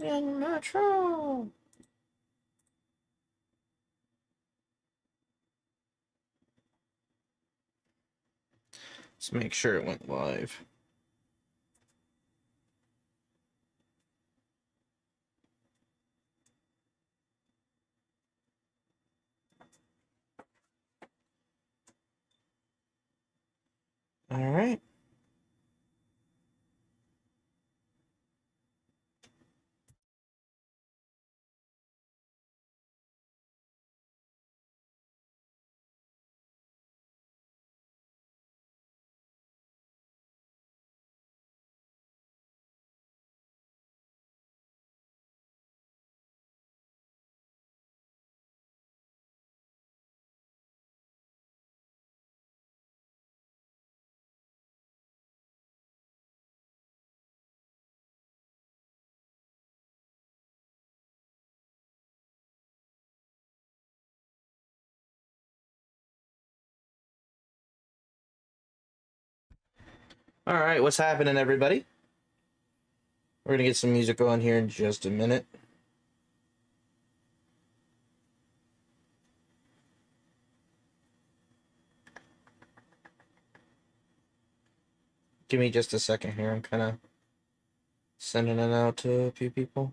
Young Metro. Let's make sure it went live. All right. All right, what's happening, everybody? We're gonna get some music on here in just a minute. Give me just a second here. I'm kind of sending it out to a few people.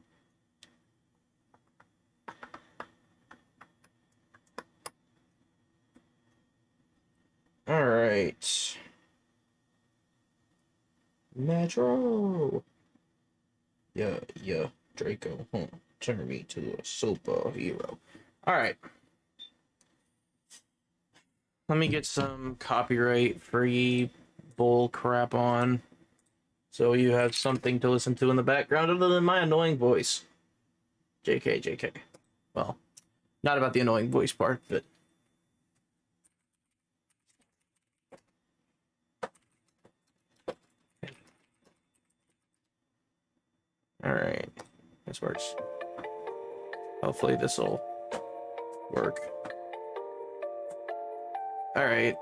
All right. Metro. Yeah, Draco, turn me to a superhero. All right. Let me get some copyright-free bull crap on, so you have something to listen to in the background other than my annoying voice. JK. Well, not about the annoying voice part, but... Alright, this works. Hopefully this will work. Alright.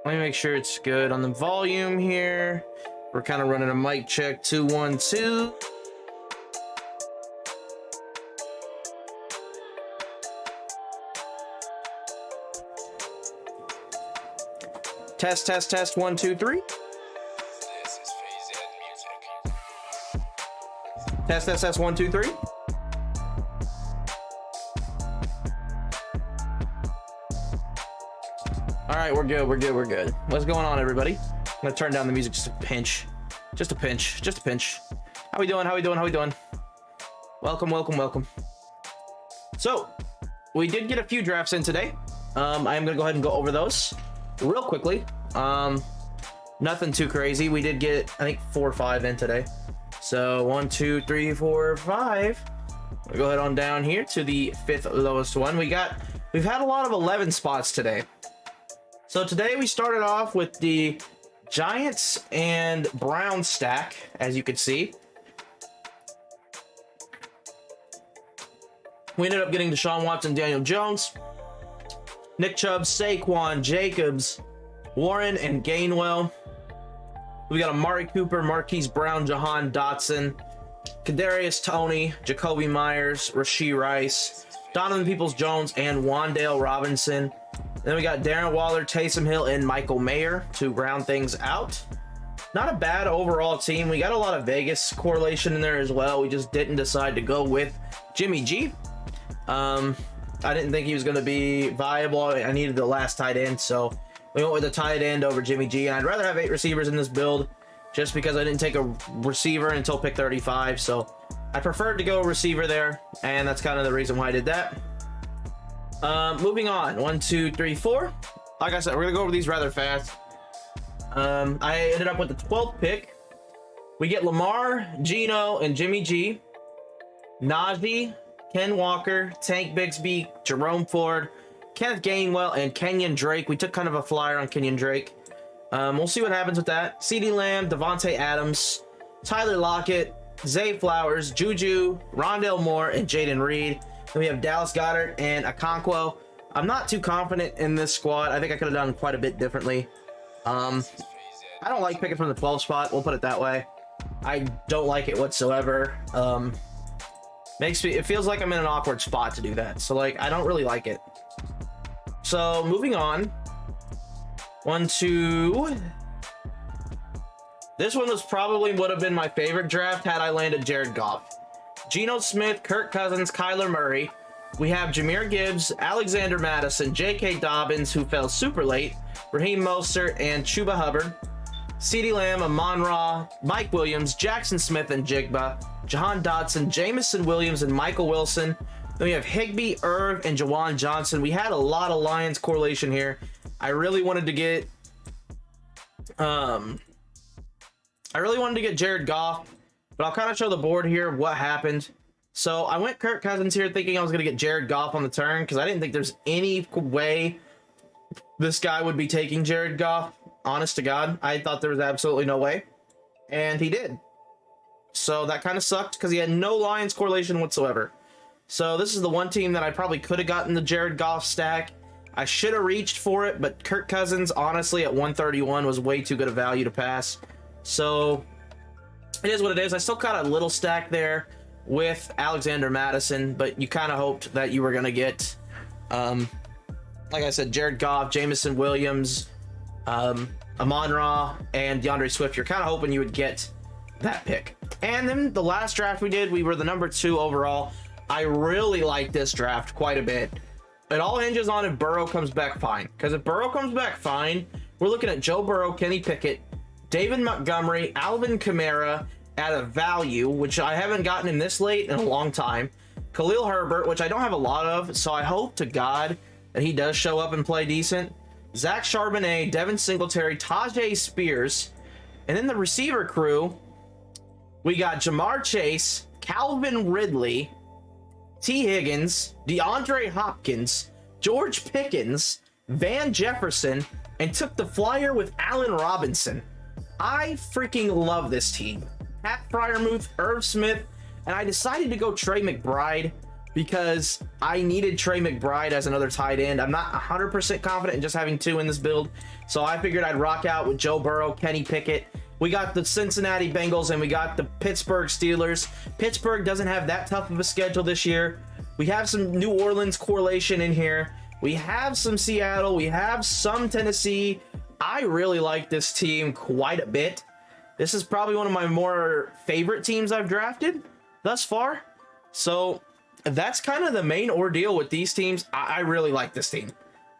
Let me make sure it's good on the volume here. We're kind of running a mic check 2 1 2. Test 1 2 3. Test 1 2 3. All right, we're good. What's going on, everybody? I'm gonna turn down the music just a pinch. Just a pinch. How we doing? Welcome. So, we did get a few drafts in today. I am gonna go ahead and go over those real quickly. Nothing too crazy. We did get, I think, 4 or 5 in today. So 1 2 3 4 5. We'll go ahead on down here to the 5th lowest one. We've had a lot of 11 spots today. So today we started off with the Giants and Browns stack, as you can see. We ended up getting Deshaun Watson, Daniel Jones, Nick Chubb, Saquon, Jacobs, Warren, and Gainwell. We got Amari Cooper, Marquise Brown, Jahan Dotson, Kadarius Toney, Jacoby Myers, Rashee Rice, Donovan Peoples-Jones, and Wan'Dale Robinson. Then we got Darren Waller, Taysom Hill, and Michael Mayer to round things out. Not a bad overall team. We got a lot of Vegas correlation in there as well. We just didn't decide to go with Jimmy G. I didn't think he was going to be viable. I needed the last tight end, so we went with the tight end over Jimmy G. And I'd rather have 8 receivers in this build just because I didn't take a receiver until pick 35. So I preferred to go receiver there, and that's kind of the reason why I did that. Moving on, 1 2 3 4. Like I said, we're gonna go over these rather fast. I ended up with the 12th pick. We get Lamar, Geno, and Jimmy G, Najee, Ken Walker, Tank Bigsby, Jerome Ford, Kenneth Gainwell, and Kenyon Drake. We took kind of a flyer on Kenyon Drake. We'll see what happens with that. CeeDee Lamb, Devontae Adams, Tyler Lockett, Zay Flowers, Juju, Rondale Moore, and Jaden Reed. Then we have Dallas Goedert and Okonkwo. I'm not too confident in this squad. I think I could have done quite a bit differently. I don't like picking from the 12 spot. We'll put it that way. I don't like it whatsoever. It feels like I'm in an awkward spot to do that. So like, I don't really like it. So moving on. This one was probably would have been my favorite draft had I landed Jared Goff. Geno Smith, Kirk Cousins, Kyler Murray. We have Jahmyr Gibbs, Alexander Madison, J.K. Dobbins, who fell super late, Raheem Mostert, and Chuba Hubbard. CeeDee Lamb, Amon-Ra, Mike Williams, Jackson Smith and Jigba, Jahan Dotson, Jamison Williams, and Michael Wilson. Then we have Higbee, Irv, and Jawan Johnson. We had a lot of Lions correlation here. I really wanted to get Jared Goff, but I'll kind of show the board here of what happened. So I went Kirk Cousins here thinking I was going to get Jared Goff on the turn because I didn't think there's any way this guy would be taking Jared Goff. Honest to God, I thought there was absolutely no way. And he did. So that kind of sucked because he had no Lions correlation whatsoever. So this is the one team that I probably could have gotten the Jared Goff stack. I should have reached for it, but Kirk Cousins, honestly, at 131 was way too good a value to pass. So it is what it is. I still got a little stack there with Alexander Madison, but you kind of hoped that you were going to get, like I said, Jared Goff, Jamison Williams, Amon-Ra, and DeAndre Swift. You're kind of hoping you would get that pick. And then the last draft we did, we were the number 2 overall. I really like this draft quite a bit. It all hinges on if Burrow comes back fine. Because if Burrow comes back fine, we're looking at Joe Burrow, Kenny Pickett, David Montgomery, Alvin Kamara at a value, which I haven't gotten in this late in a long time. Khalil Herbert, which I don't have a lot of, so I hope to God that he does show up and play decent. Zach Charbonnet, Devin Singletary, Tajay Spears. And then the receiver crew, we got Jamar Chase, Calvin Ridley, T. Higgins, DeAndre Hopkins, George Pickens, Van Jefferson, and took the flyer with Allen Robinson. I freaking love this team. Pat Freiermuth, Irv Smith, and I decided to go Trey McBride because I needed Trey McBride as another tight end. I'm not 100% confident in just having 2 in this build, so I figured I'd rock out with Joe Burrow, Kenny Pickett. We got the Cincinnati Bengals and we got the Pittsburgh Steelers. Pittsburgh doesn't have that tough of a schedule this year. We have some New Orleans correlation in here. We have some Seattle. We have some Tennessee. I really like this team quite a bit. This is probably one of my more favorite teams I've drafted thus far. So that's kind of the main ordeal with these teams. I really like this team.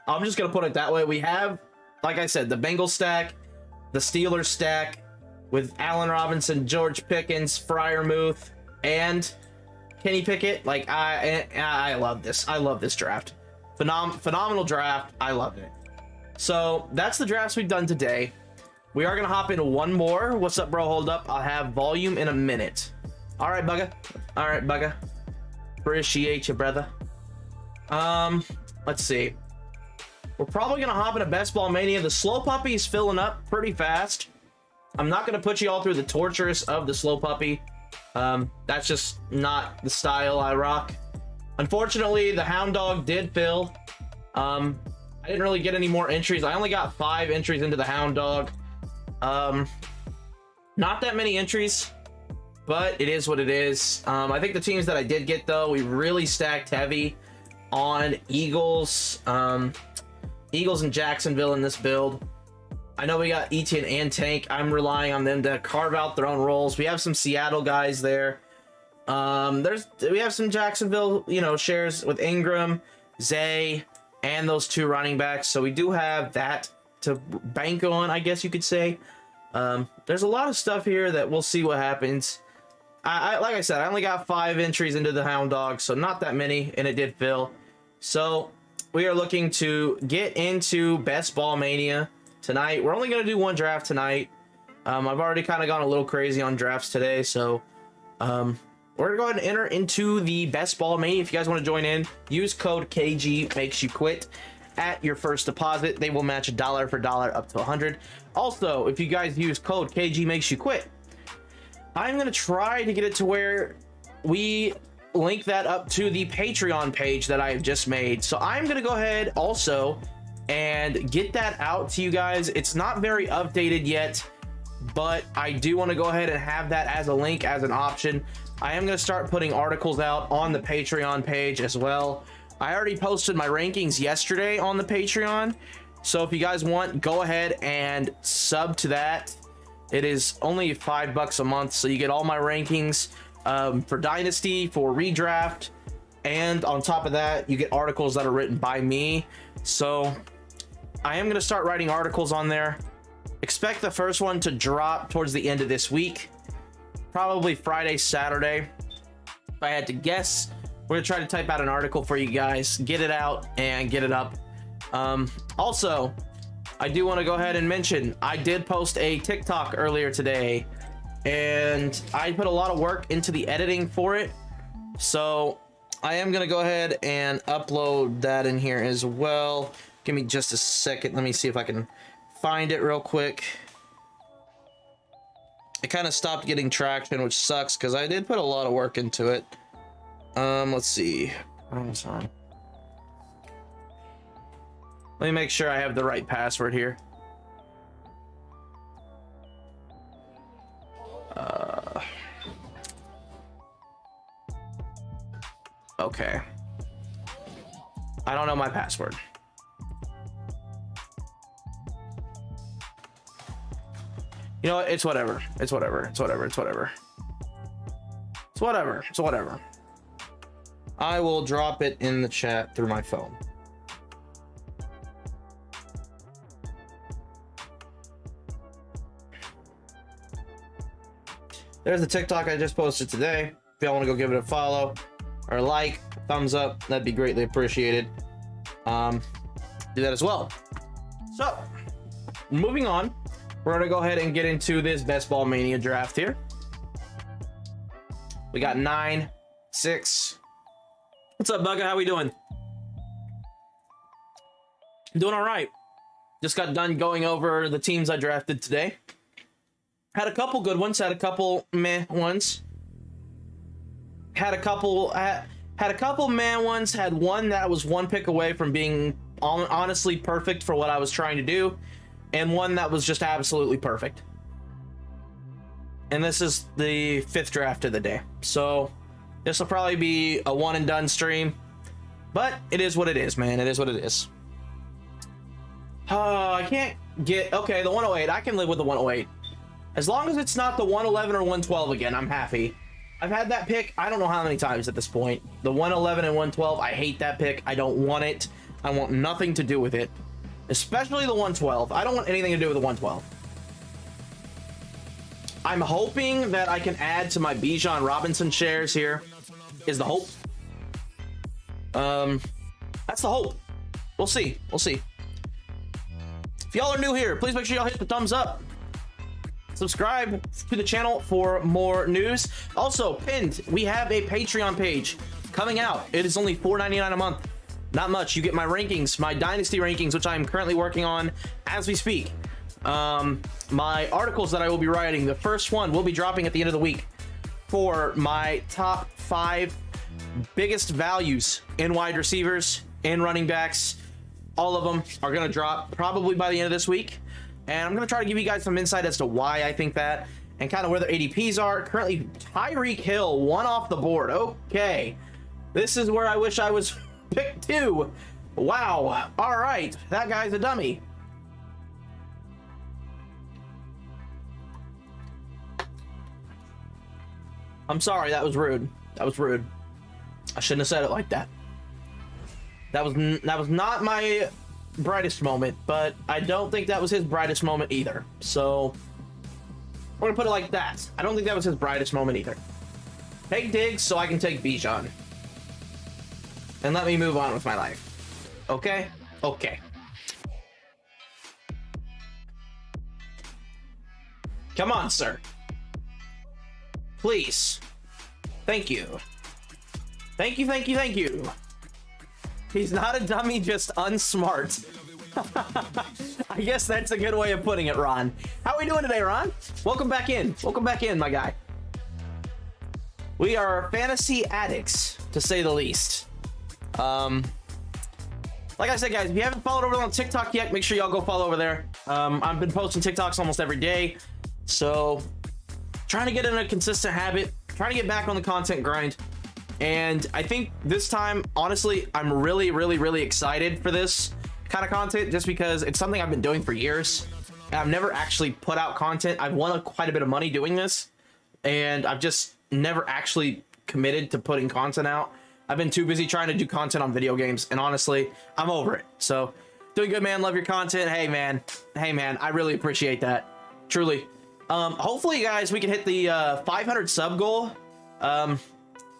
I'm just going to put it that way. We have, like I said, the Bengals stack, the Steelers stack with Allen Robinson, George Pickens, Freiermuth, and Kenny Pickett. Like, I love this. I love this draft. Phenomenal draft. I loved it. So that's the drafts we've done today. We are going to hop into one more. What's up, bro? Hold up. I'll have volume in a minute. All right, Bugga. All right, Bugga. Appreciate you, brother. Let's see. We're probably going to hop into Best Ball Mania. The Slow Puppy is filling up pretty fast. I'm not going to put you all through the torturous of the Slow Puppy. That's just not the style I rock. Unfortunately, the Hound Dog did fill. I didn't really get any more entries. I only got 5 entries into the Hound Dog. Not that many entries, but it is what it is. I think the teams that I did get, though, we really stacked heavy on Eagles. Eagles and Jacksonville in this build. I know we got Etienne and Tank. I'm relying on them to carve out their own roles. We have some Seattle guys there. We have some Jacksonville, shares with Ingram, Zay, and those 2 running backs. So we do have that to bank on, I guess you could say. There's a lot of stuff here that we'll see what happens. Like I said, I only got 5 entries into the Hound Dog, so not that many, and it did fill. So we are looking to get into Best Ball Mania tonight. We're only going to do 1 draft tonight. I've already kind of gone a little crazy on drafts today, so we're going to go ahead and enter into the Best Ball Mania. If you guys want to join in, use code KGMakesUQuit at your first deposit. They will match $1 for $1 up to 100. Also, if you guys use code KGMakesUQuit, I'm going to try to get it to where we link that up to the Patreon page that I've just made. So I'm going to go ahead also and get that out to you guys. It's not very updated yet, but I do want to go ahead and have that as a link, as an option. I am going to start putting articles out on the Patreon page as well. I already posted my rankings yesterday on the Patreon, so if you guys want, go ahead and sub to that. It is only $5 a month, so you get all my rankings for Dynasty, for Redraft, and on top of that, you get articles that are written by me. So I am going to start writing articles on there. Expect the first one to drop towards the end of this week, probably Friday, Saturday. If I had to guess, we're gonna try to type out an article for you guys, get it out and get it up. Also, I do want to go ahead and mention, I did post a TikTok earlier today, and I put a lot of work into the editing for it. So I am gonna go ahead and upload that in here as well. Give me just a second. Let me see if I can find it real quick. It kind of stopped getting traction, which sucks because I did put a lot of work into it. Let's see. Let me make sure I have the right password here. Okay. I don't know my password. You know what? It's whatever. It's whatever. It's whatever. It's whatever. It's whatever. It's whatever. I will drop it in the chat through my phone. There's the TikTok I just posted today. If y'all want to go give it a follow or like, thumbs up, that'd be greatly appreciated. Do that as well. So, moving on. We're gonna go ahead and get into this Best Ball Mania draft here. We got 9, 6. What's up, Bugga? How we doing? Doing all right. Just got done going over the teams I drafted today. Had a couple good ones. Had a couple meh ones. Had a couple meh ones. Had one that was one pick away from being honestly perfect for what I was trying to do, and one that was just absolutely perfect. And this is the 5th draft of the day. So this will probably be a one and done stream, but it is what it is, man. It is what it is. I can't get, okay, the 108. I can live with the 108. As long as it's not the 111 or 112 again, I'm happy. I've had that pick, I don't know how many times at this point. The 111 and 112, I hate that pick. I don't want it. I want nothing to do with it. Especially the 112. I don't want anything to do with the 112. I'm hoping that I can add to my Bijan Robinson shares here. Is the hope. That's the hope. We'll see. We'll see. If y'all are new here, please make sure y'all hit the thumbs up. Subscribe to the channel for more news. Also, pinned, we have a Patreon page coming out. It is only $4.99 a month. Not much. You get my rankings, my Dynasty rankings, which I'm currently working on as we speak. My articles that I will be writing, the first one will be dropping at the end of the week for my top 5 biggest values in wide receivers, in running backs. All of them are going to drop probably by the end of this week. And I'm going to try to give you guys some insight as to why I think that and kind of where their ADPs are. Currently, Tyreek Hill, 1 off the board. Okay. This is where I wish I was pick 2. Wow. All right. That guy's a dummy. I'm sorry. That was rude. That was rude. I shouldn't have said it like that. That was not my brightest moment, but I don't think that was his brightest moment either. So we're gonna put it like that. I don't think that was his brightest moment either. Take Diggs so I can take Bijan. And let me move on with my life. Okay? Okay. Come on, sir. Please. Thank you. Thank you, thank you, thank you. He's not a dummy, just unsmart. I guess that's a good way of putting it, Ron. How are we doing today, Ron? Welcome back in. Welcome back in, my guy. We are fantasy addicts, to say the least. Like I said, guys, if you haven't followed over on TikTok yet, make sure y'all go follow over there. I've been posting TikToks almost every day. So trying to get in a consistent habit, trying to get back on the content grind. And I think this time, honestly, I'm really excited for this kind of content, just because it's something I've been doing for years. And I've never actually put out content. I've won quite a bit of money doing this, and I've just never actually committed to putting content out. I've been too busy trying to do content on video games, and honestly, I'm over it. So doing good, man. Love your content. Hey man, I really appreciate that, truly. Hopefully guys, we can hit the 500 sub goal,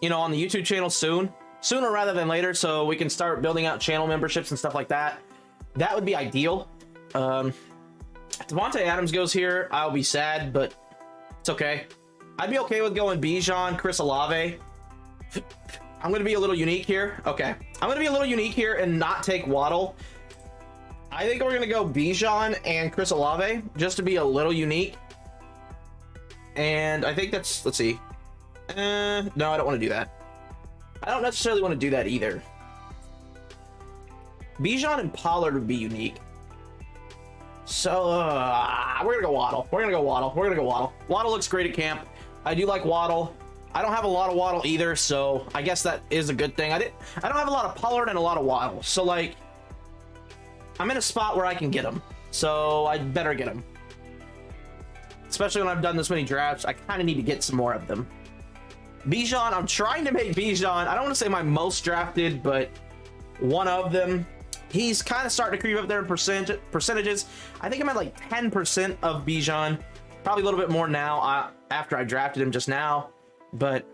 you know, on the YouTube channel sooner rather than later, so we can start building out channel memberships and stuff like that. That would be ideal. If Devontae Adams goes here, I'll be sad, but it's okay. I'd be okay with going Bijan, Chris Olave. I'm gonna be a little unique here. Okay, I'm gonna be a little unique here and not take Waddle. I think we're gonna go Bijan and Chris Olave just to be a little unique. And I think that's, let's see. No, I don't want to do that. I don't necessarily want to do that either. Bijan and Pollard would be unique. So we're gonna go Waddle. We're gonna go Waddle. Waddle looks great at camp. I do like Waddle. I don't have a lot of Waddle either, so I guess that is a good thing. I don't have a lot of Pollard and a lot of Waddle, so like I'm in a spot where I can get them, so I better get them. Especially when I've done this many drafts, I kind of need to get some more of them. Bijan, I'm trying to make Bijan, I don't want to say my most drafted, but one of them. He's kind of starting to creep up there in percentages. I think I'm at like 10% of Bijan. Probably a little bit more now after I drafted him just now. But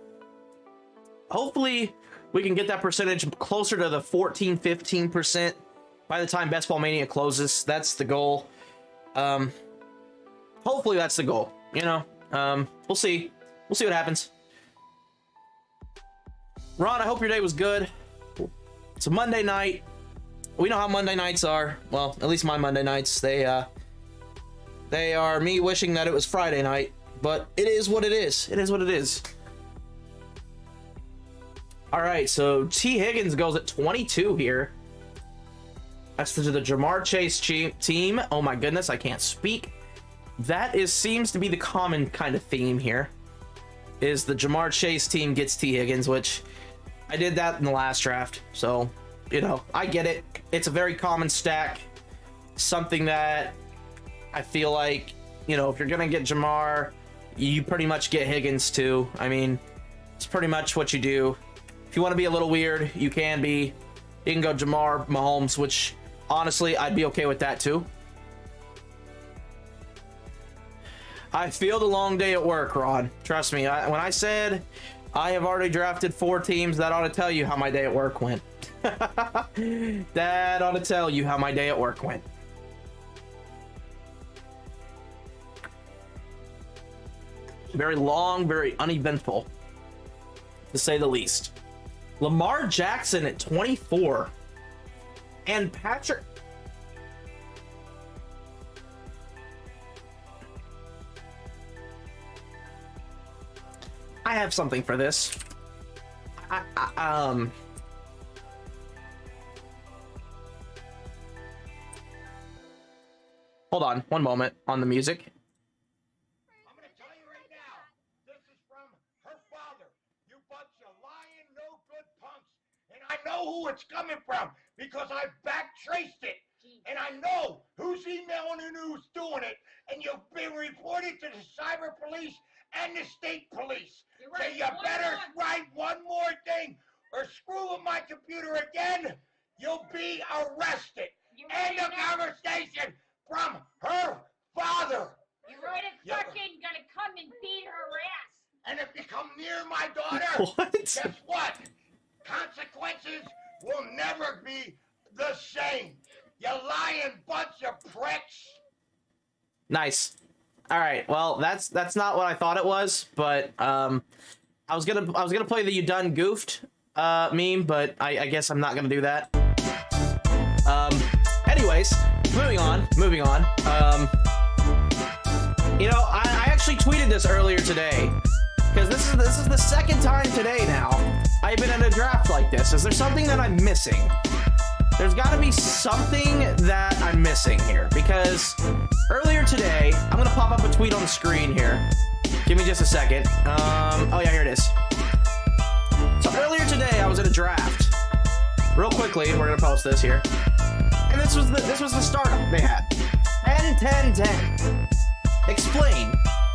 hopefully we can get that percentage closer to the 14-15% by the time Best Ball Mania closes. That's the goal. Hopefully that's the goal, you know. We'll see what happens. Ron, I hope your day was good. It's a Monday night. We know how Monday nights are. Well, at least my Monday nights, they are me wishing that it was Friday night, but it is what it is. It is what it is. All right, so T. Higgins goes at 22 here. That's to the Jamar Chase team. Oh my goodness, I can't speak. That seems to be the common kind of theme here, is the Jamar Chase team gets T. Higgins, which I did that in the last draft. So, you know, I get it. It's a very common stack. Something that I feel like, you know, if you're going to get Jamar, you pretty much get Higgins too. I mean, it's pretty much what you do. If you want to be a little weird, you can be. You can go Jamar, Mahomes, which honestly, I'd be okay with that too. I feel the long day at work, Ron. Trust me. When I said I have already drafted 4 teams, that ought to tell you how my day at work went. That ought to tell you how my day at work went. Very long, very uneventful, to say the least. Lamar Jackson at 24. And Patrick... I have something for this. Hold on, one moment on the music. I'm gonna tell you right now, this is from her father. You bunch of lying, no good punks. And I know who it's coming from because I back traced it. And I know who's emailing and who's doing it. And you've been reported to the cyber police and the state police. So you better write one more thing or screw with my computer again. You'll be arrested. End of conversation from her father. You're right, it's fucking gonna come and beat her ass. And if you come near my daughter, What? guess what? Consequences will never be the same. You lying bunch of pricks. Nice. All right. Well, that's not what I thought it was, but I was gonna play the "you done goofed" meme, but I guess I'm not gonna do that. Anyways, moving on. You know, I actually tweeted this earlier today because this is the second time today now I've been in a draft like this. Is there something that I'm missing? There's got to be something that I'm missing here, because earlier today, I'm going to pop up a tweet on the screen here. Give me just a second. Oh yeah, here it is. So earlier today, I was at a draft. Real quickly, we're going to post this here. And this was the startup they had. 10, 10, 10. Explain.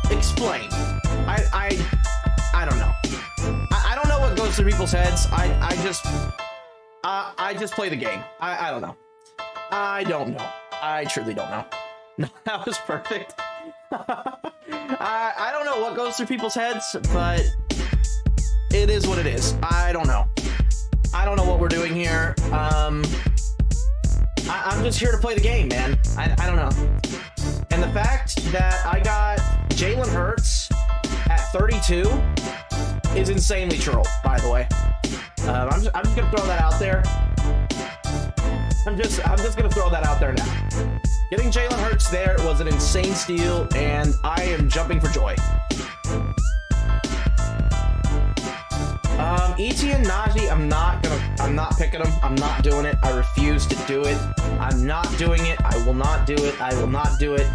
I don't know. I don't know what goes through people's heads. I just play the game. I don't know. I don't know. I truly don't know. No, that was perfect. I don't know what goes through people's heads, but it is what it is. I don't know. I don't know what we're doing here. I'm just here to play the game, man. I don't know. And the fact that I got Jalen Hurts at 32 is insanely troll, by the way. I'm just gonna throw that out there. I'm just gonna throw that out there now. Getting Jalen Hurts there was an insane steal, and I am jumping for joy. Etienne, Najee, I'm not picking them. I'm not doing it. I refuse to do it. I'm not doing it. I will not do it. I will not do it.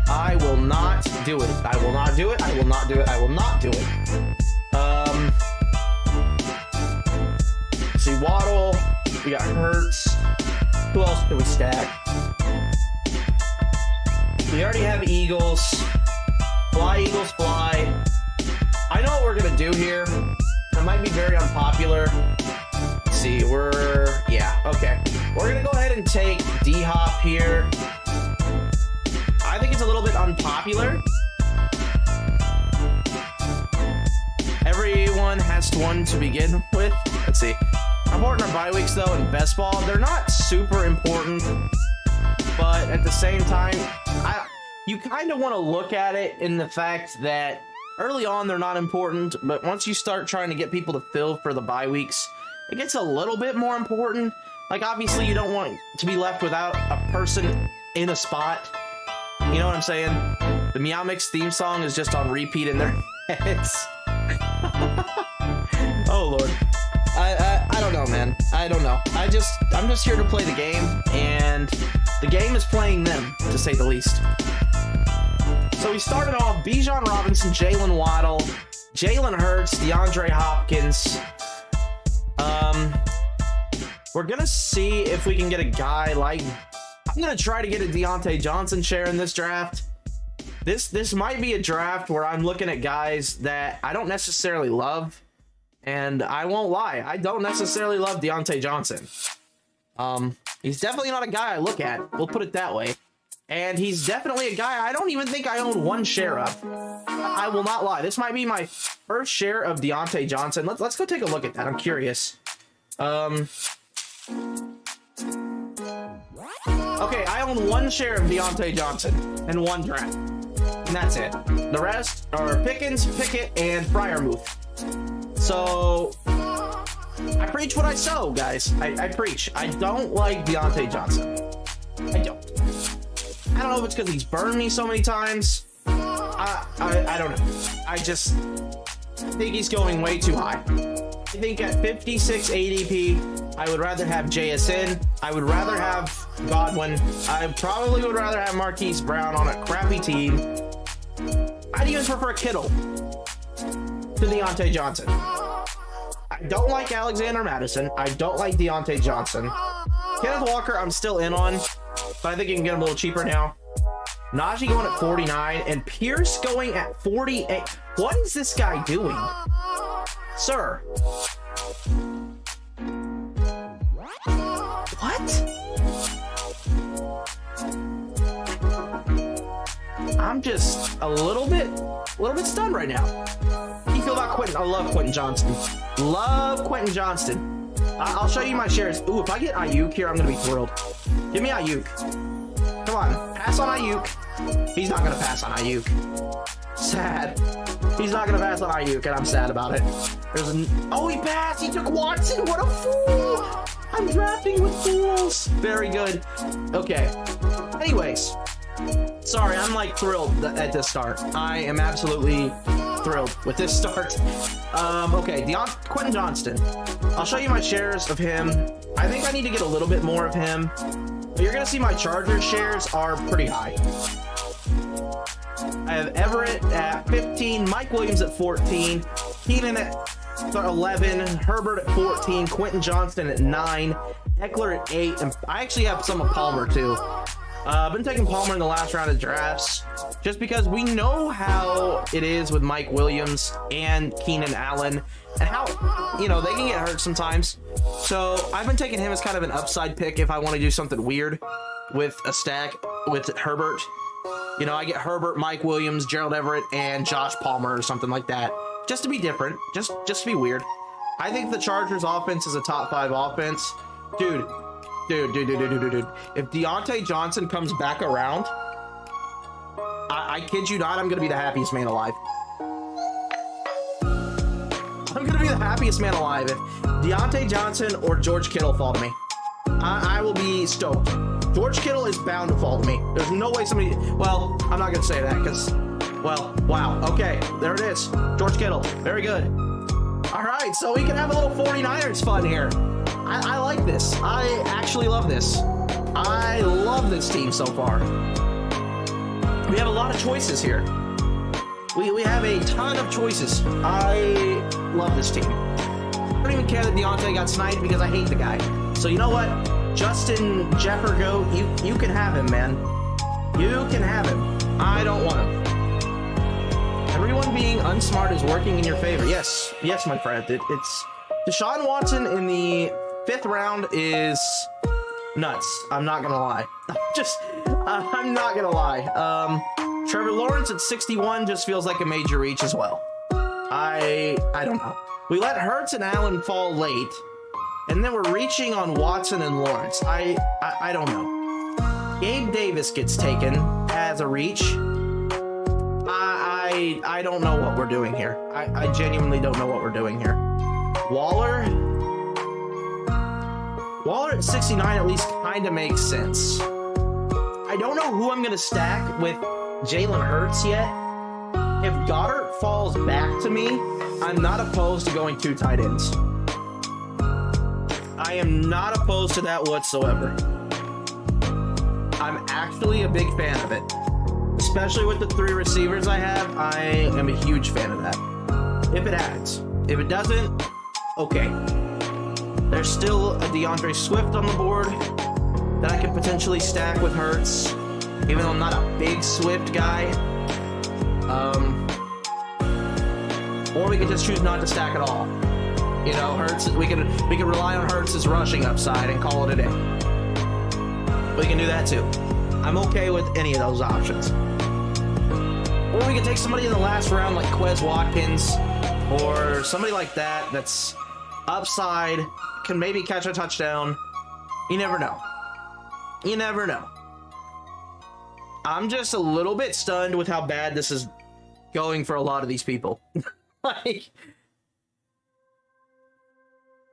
I will not do it. I will not do it. I will not do it. I will not do it. See, Waddle. We got Hurts. Who else can we stack? We already have Eagles. Fly, Eagles, fly. I know what we're gonna do here. It might be very unpopular. Let's see, yeah, okay. We're gonna go ahead and take D-Hop here. I think it's a little bit unpopular. Everyone has one to begin with. Let's see. Important are bye weeks though in best ball. They're not super important, but at the same time, you kind of want to look at it in the fact that early on they're not important, but once you start trying to get people to fill for the bye weeks, it gets a little bit more important. Like, obviously you don't want to be left without a person in a spot. You know what I'm saying? The Meow Mix theme song is just on repeat in their heads. Oh Lord. I don't know, man. I don't know. I'm just here to play the game, and the game is playing them, to say the least. So we started off Bijan Robinson, Jalen Waddle, Jalen Hurts, DeAndre Hopkins. We're gonna see if we can get a guy like, I'm gonna try to get a Deontay Johnson share in this draft. This might be a draft where I'm looking at guys that I don't necessarily love. And I won't lie, I don't necessarily love Deontay Johnson. He's definitely not a guy I look at, we'll put it that way. And he's definitely a guy I don't even think I own one share of. I will not lie, this might be my first share of Deontay Johnson. Let's go take a look at that, I'm curious. Okay, I own one share of Deontay Johnson in one draft. And that's it. The rest are Pickens, Pickett, and Freiermuth. So, I preach what I sow, guys. I preach. I don't like Deontay Johnson. I don't. I don't know if it's because he's burned me so many times. I don't know. I just think he's going way too high. I think at 56 ADP, I would rather have JSN. I would rather have Godwin. I probably would rather have Marquise Brown on a crappy team. I'd even prefer Kittle to Deontay Johnson. I don't like Alexander Madison. I don't like Deontay Johnson. Kenneth Walker, I'm still in on, but I think you can get him a little cheaper now. Najee going at 49 and Pierce going at 48. What is this guy doing? Sir. What? I'm just a little bit stunned right now. How do you feel about Quentin? I love Quentin Johnston. Love Quentin Johnston. I'll show you my shares. Ooh, if I get Ayuk here, I'm gonna be thrilled. Give me Ayuk. Come on, pass on Ayuk. He's not gonna pass on Ayuk. Sad. He's not gonna pass on Ayuk, and I'm sad about it. Oh, he passed. He took Watson. What a fool! I'm drafting with fools. Very good. Okay. Anyways. Sorry, I'm like thrilled at this start. I am absolutely thrilled with this start. Okay, Quentin Johnston. I'll show you my shares of him. I think I need to get a little bit more of him. But you're gonna see my Chargers shares are pretty high. I have Everett at 15, Mike Williams at 14, Keenan at 11, Herbert at 14, Quentin Johnston at 9, Eckler at 8, and I actually have some of Palmer too. I've been taking Palmer in the last round of drafts just because we know how it is with Mike Williams and Keenan Allen and how, you know, they can get hurt sometimes. So I've been taking him as kind of an upside pick if I want to do something weird with a stack with Herbert. You know, I get Herbert, Mike Williams, Gerald Everett, and Josh Palmer or something like that. Just to be different. Just to be weird. I think the Chargers offense is a top 5 offense. Dude. If Deontay Johnson comes back around, I kid you not, I'm going to be the happiest man alive. I'm going to be the happiest man alive if Deontay Johnson or George Kittle fall to me. I will be stoked. George Kittle is bound to fall to me. There's no way somebody... Well, I'm not going to say that because... Well, wow. Okay, there it is. George Kittle. Very good. All right, so we can have a little 49ers fun here. I like this. I actually love this. I love this team so far. We have a lot of choices here. We have a ton of choices. I love this team. I don't even care that Deontay got sniped because I hate the guy. So you know what? Justin Jeffergo, you can have him, man. You can have him. I don't want him. Everyone being unsmart is working in your favor. Yes, my friend. It's Deshaun Watson in the 5th round is nuts. I'm not gonna lie. I'm not gonna lie. Trevor Lawrence at 61 just feels like a major reach as well. I don't know. We let Hurts and Allen fall late, and then we're reaching on Watson and Lawrence. I don't know. Gabe Davis gets taken as a reach. I don't know what we're doing here. I genuinely don't know what we're doing here. Waller at 69 at least kind of makes sense. I don't know who I'm going to stack with Jalen Hurts yet. If Goddard falls back to me, I'm not opposed to going 2 tight ends. I am not opposed to that whatsoever. I'm actually a big fan of it. Especially with the 3 receivers I have, I am a huge fan of that. If it happens. If it doesn't, okay. There's still a DeAndre Swift on the board that I could potentially stack with Hurts, even though I'm not a big Swift guy. Or we could just choose not to stack at all. You know, Hurts, we can rely on Hurts' rushing upside and call it a day. We can do that too. I'm okay with any of those options. Or we can take somebody in the last round like Quez Watkins or somebody like that that's upside, can maybe catch a touchdown. You never know. You never know. I'm just a little bit stunned with how bad this is going for a lot of these people. Like,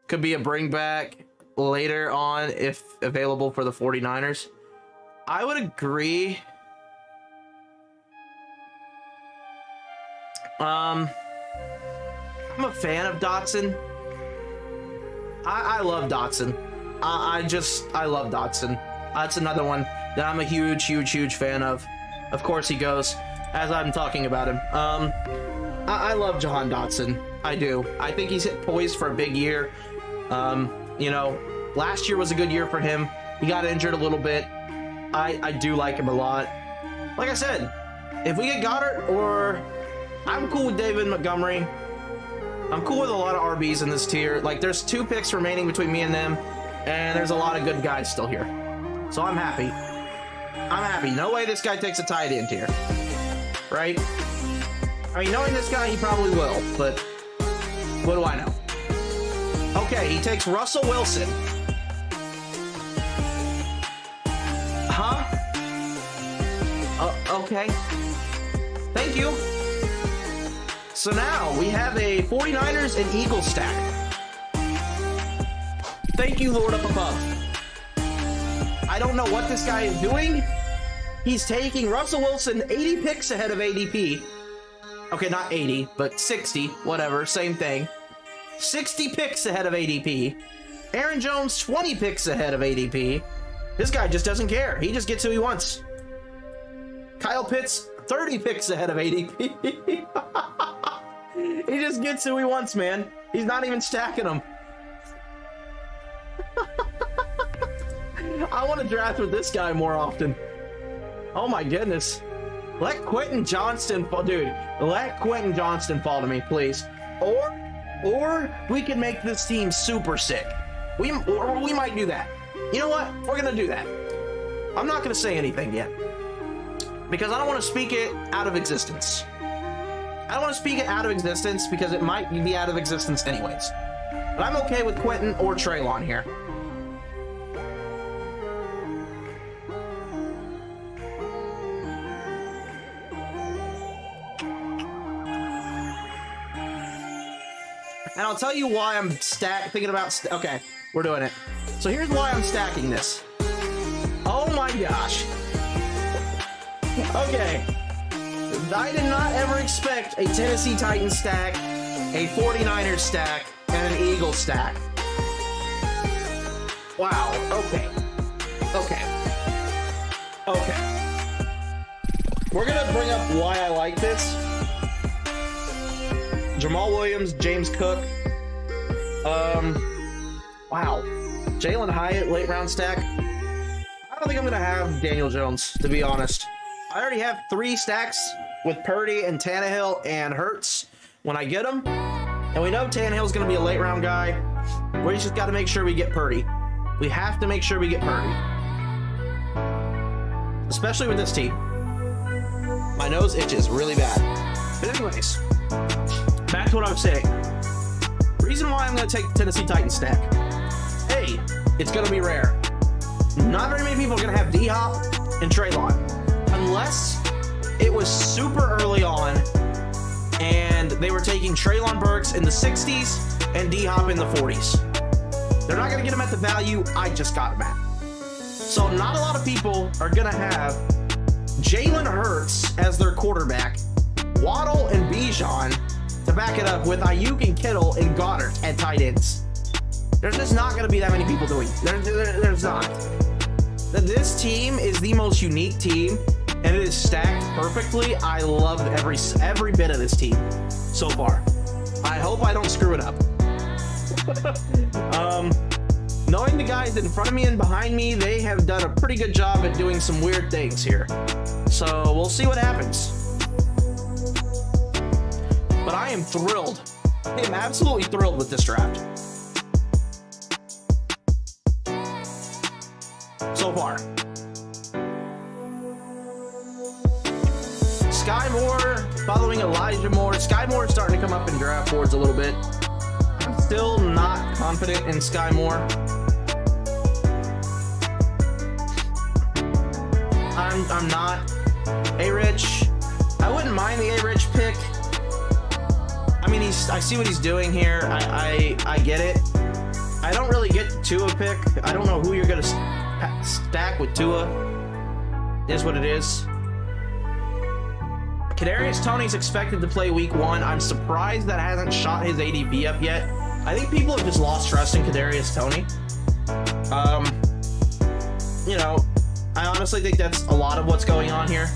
could be a bring back later on if available for the 49ers. I would agree. I'm a fan of Dotson. I love Dotson. I love Dotson. That's another one that I'm a huge fan of. Of course he goes, as I'm talking about him. I love Jahan Dotson. I do. I think he's poised for a big year. You know, last year was a good year for him. He got injured a little bit. I do like him a lot. Like I said, if we get Goddard, or I'm cool with David Montgomery. I'm cool with a lot of RBs in this tier. Like, there's 2 picks remaining between me and them, and there's a lot of good guys still here. So I'm happy. I'm happy. No way this guy takes a tight end here. Right? I mean, knowing this guy, he probably will, but what do I know? Okay, he takes Russell Wilson. Huh? Okay. Thank you. So now we have a 49ers and Eagles stack. Thank you, Lord up above. I don't know what this guy is doing. He's taking Russell Wilson 80 picks ahead of ADP. Okay, not 80, but 60, whatever, same thing. 60 picks ahead of ADP. Aaron Jones, 20 picks ahead of ADP. This guy just doesn't care. He just gets who he wants. Kyle Pitts, 30 picks ahead of ADP. He just gets who he wants, man. He's not even stacking them. I want to draft with this guy more often. Oh my goodness. Let Quentin Johnston fall, dude. Let Quentin Johnston fall to me, please. Or we can make this team super sick. We might do that. You know what? We're gonna do that. I'm not gonna say anything yet because I don't want to speak it out of existence. I don't want to speak it out of existence because it might be out of existence anyways. But I'm okay with Quentin or Treylon here. And I'll tell you why I'm thinking about... Okay, we're doing it. So here's why I'm stacking this. Oh my gosh. Okay. I did not ever expect a Tennessee Titans stack, a 49ers stack, and an Eagles stack. Wow. Okay. We're going to bring up why I like this. Jamal Williams, James Cook. Wow. Jalen Hyatt, late round stack. I don't think I'm going to have Daniel Jones, to be honest. I already have 3 stacks with Purdy and Tannehill and Hurts when I get them. And we know Tannehill's going to be a late round guy. We just got to make sure we get Purdy. We have to make sure we get Purdy. Especially with this team. My nose itches really bad. But anyways, back to what I was saying. Reason why I'm going to take the Tennessee Titans stack. Hey, it's going to be rare. Not very many people are going to have D-Hop and Treylon. Unless it was super early on and they were taking Treylon Burks in the 60s and D-Hop in the 40s. They're not going to get him at the value I just got him at. So not a lot of people are going to have Jalen Hurts as their quarterback, Waddle and Bijan to back it up with Ayuk and Kittle and Goddard at tight ends. There's just not going to be that many people doing it. There's not. This team is the most unique team, and it is stacked perfectly. I love every bit of this team so far. I hope I don't screw it up. Knowing the guys in front of me and behind me, they have done a pretty good job at doing some weird things here. So we'll see what happens. But I am thrilled. I am absolutely thrilled with this draft. So far. Sky Moore following Elijah Moore. Sky Moore is starting to come up in draft boards a little bit. I'm still not confident in Sky Moore. I'm not. A-Rich, I wouldn't mind the A-Rich pick. I mean, I see what he's doing here. I get it. I don't really get the Tua pick. I don't know who you're going to stack with Tua. Is what it is. Kadarius Toney's expected to play week 1. I'm surprised that hasn't shot his ADP up yet. I think people have just lost trust in Kadarius Toney. You know, I honestly think that's a lot of what's going on here.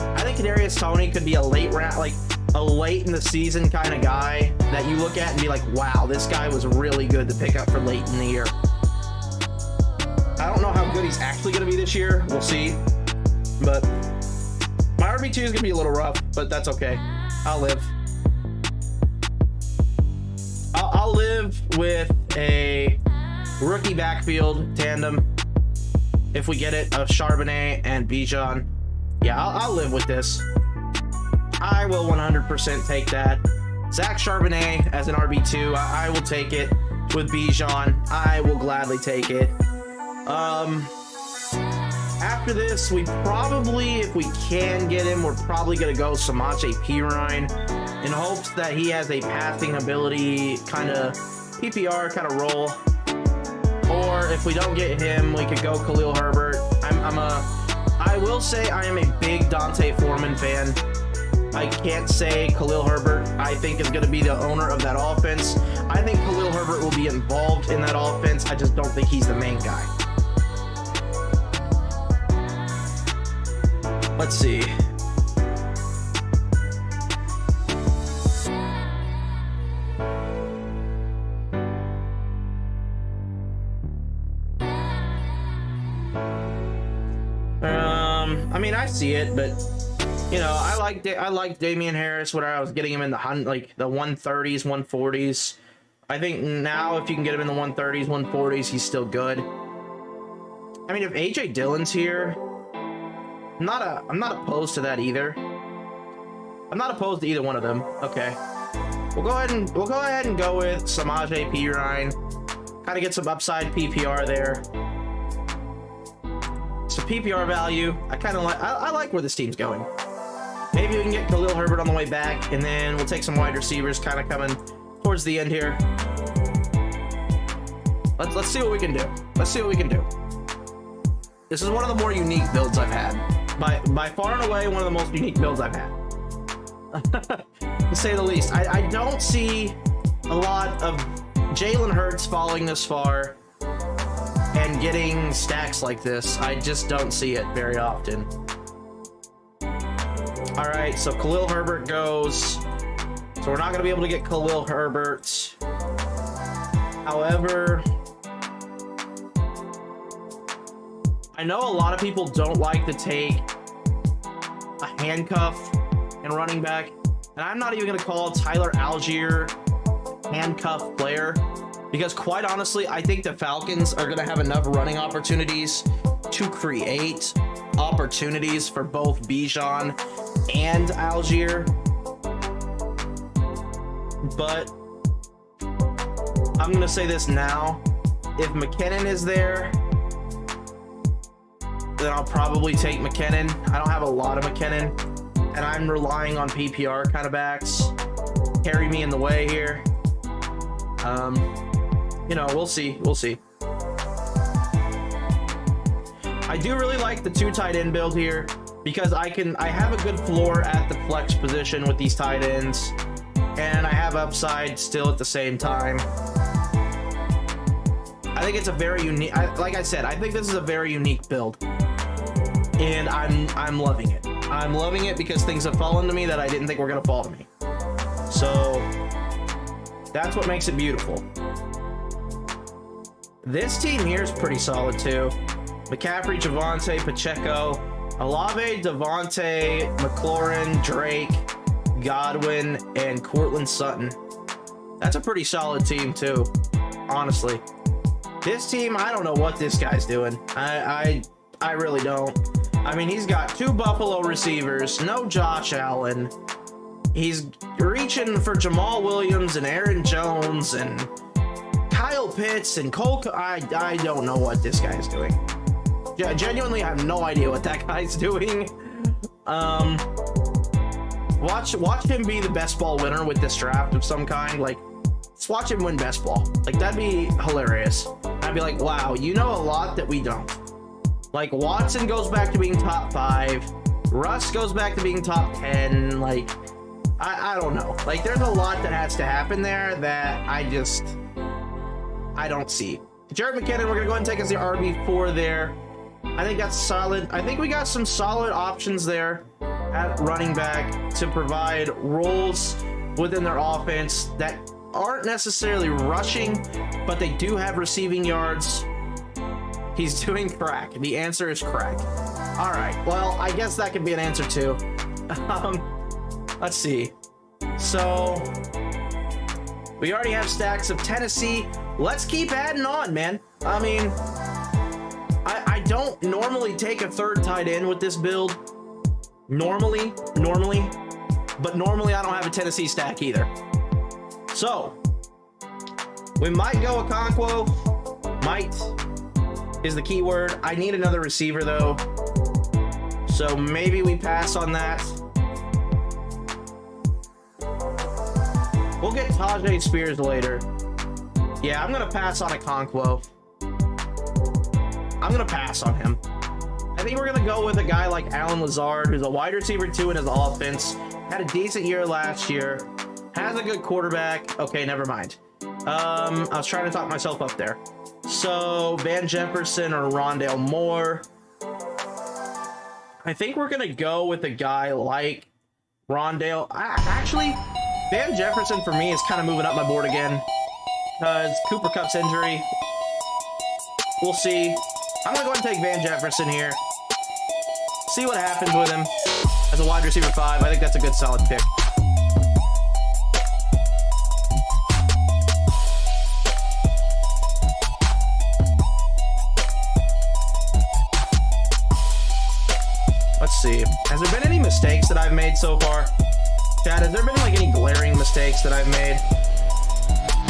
I think Kadarius Toney could be a late round, like a late in the season kind of guy that you look at and be like, wow, this guy was really good to pick up for late in the year. I don't know how good he's actually going to be this year. We'll see. But my RB2 is going to be a little rough, but that's okay. I'll live. I'll live with a rookie backfield tandem if we get it of Charbonnet and Bijan. Yeah, I'll live with this. I will 100% take that. Zach Charbonnet as an RB2, I will take it. With Bijan, I will gladly take it. After this, we probably, if we can get him, we're probably going to go Samaje Perine in hopes that he has a passing ability kind of PPR kind of role. Or if we don't get him, we could go Khalil Herbert. I will say I am a big Dante Foreman fan. I can't say Khalil Herbert, I think, is going to be the owner of that offense. I think Khalil Herbert will be involved in that offense. I just don't think he's the main guy. Let's see. I mean, I see it, but you know, I like Damian Harris when I was getting him in the 130s, 140s. I think now if you can get him in the 130s, 140s, he's still good. I mean, if AJ Dillon's here, I'm not opposed to that either. I'm not opposed to either one of them. Okay, we'll go ahead and go with Samaje Perine. Kind of get some upside PPR there. So PPR value, I like where this team's going. Maybe we can get Khalil Herbert on the way back, and then we'll take some wide receivers kind of coming towards the end here. Let's see what we can do. Let's see what we can do. This is one of the more unique builds I've had. By far and away, one of the most unique builds I've had. To say the least. I don't see a lot of Jalen Hurts falling this far and getting stacks like this. I just don't see it very often. All right, so Khalil Herbert goes. So we're not going to be able to get Khalil Herbert. However, I know a lot of people don't like to take a handcuff and running back, and I'm not even going to call Tyler Algier handcuff player, because quite honestly, I think the Falcons are going to have enough running opportunities to create opportunities for both Bijan and Algier. But I'm going to say this now. If McKinnon is there, then I'll probably take McKinnon. I don't have a lot of McKinnon, and I'm relying on PPR kind of backs. Carry me in the way here. You know, we'll see. We'll see. I do really like the 2 tight end build here because I have a good floor at the flex position with these tight ends, and I have upside still at the same time. I think it's a very unique, like I said, I think this is a very unique build, and I'm loving it. I'm loving it because things have fallen to me that I didn't think were gonna fall to me. So that's what makes it beautiful. This team here is pretty solid too. McCaffrey, Javonte, Pacheco, Olave, Devontae, McLaurin, Drake, Godwin, and Courtland Sutton. That's a pretty solid team too, honestly. This team, I don't know what this guy's doing. I really don't. I mean, he's got 2 Buffalo receivers, no Josh Allen. He's reaching for Jamal Williams and Aaron Jones and Kyle Pitts and Cole. I don't know what this guy is doing. Genuinely, I have no idea what that guy's doing. Watch him be the best ball winner with this draft of some kind. Like, let's watch him win best ball. Like, that'd be hilarious. I'd be like, wow, you know a lot that we don't. Like, Watson goes back to being top 5. Russ goes back to being top 10. Like, I don't know. Like, there's a lot that has to happen there that I don't see. Jared McKinnon, we're going to go ahead and take as the RB4 there. I think that's solid. I think we got some solid options there at running back to provide roles within their offense that aren't necessarily rushing, but they do have receiving yards. He's doing crack. The answer is crack. All right. Well, I guess that could be an answer too. Let's see. So we already have stacks of Tennessee. Let's keep adding on, man. I mean, I don't normally take a 3rd tight end with this build. Normally, but normally I don't have a Tennessee stack either. So we might go Okonkwo. Might is the key word. I need another receiver though, so maybe we pass on that. We'll get Tajay Spears later. Yeah, I'm gonna pass on Okonkwo. I'm gonna pass on him. I think we're gonna go with a guy like Alan Lazard, who's a wide receiver 2 in his offense, Had a decent year last year. Has a good quarterback. Okay, never mind. I was trying to talk myself up there. So, Van Jefferson or Rondale Moore. I think we're going to go with a guy like Rondale. Actually, Van Jefferson for me is kind of moving up my board again. Because Cooper Kupp's injury. We'll see. I'm going to go ahead and take Van Jefferson here. See what happens with him as a wide receiver 5. I think that's a good solid pick. Let's see. Has there been any mistakes that I've made so far? Chad, has there been like any glaring mistakes that I've made?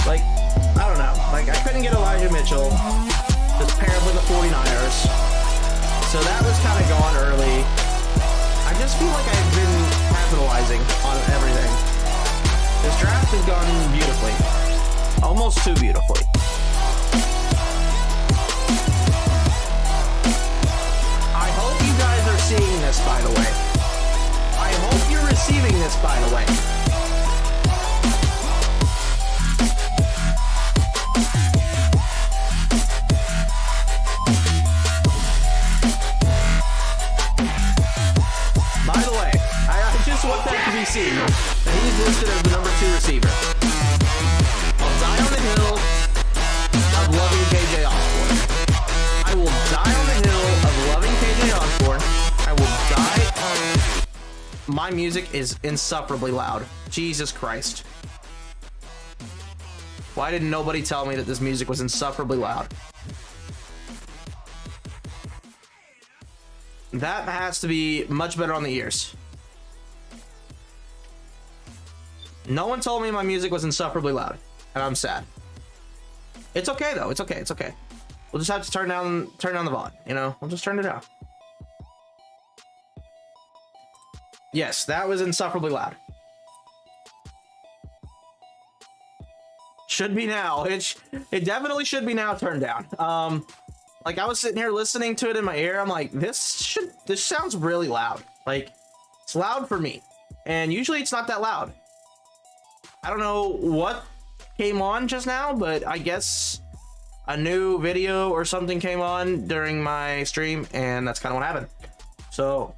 Like, I don't know. Like, I couldn't get Elijah Mitchell. Just paired with the 49ers. So that was kind of gone early. I just feel like I've been capitalizing on everything. This draft has gone beautifully. Almost too beautifully. I hope you guys are seeing this, by the way. I hope you're receiving this, by the way. By the way, I just want that to be seen. That he's listed as the number 2 receiver. I'll die on the hill of loving KJ Osborne. I will die on the hill of loving KJ Osborne. I will die. My music is insufferably loud. Jesus Christ. Why didn't nobody tell me that this music was insufferably loud? That has to be much better on the ears. No one told me my music was insufferably loud, and I'm sad. It's okay though. It's okay. It's okay. We'll just have to turn down the volume. You know, we'll just turn it down. Yes, that was insufferably loud. Should be now. It definitely should be now turned down. Like, I was sitting here listening to it in my ear. I'm like, this sounds really loud. Like, it's loud for me. And usually it's not that loud. I don't know what came on just now, but I guess a new video or something came on during my stream, and that's kind of what happened. So,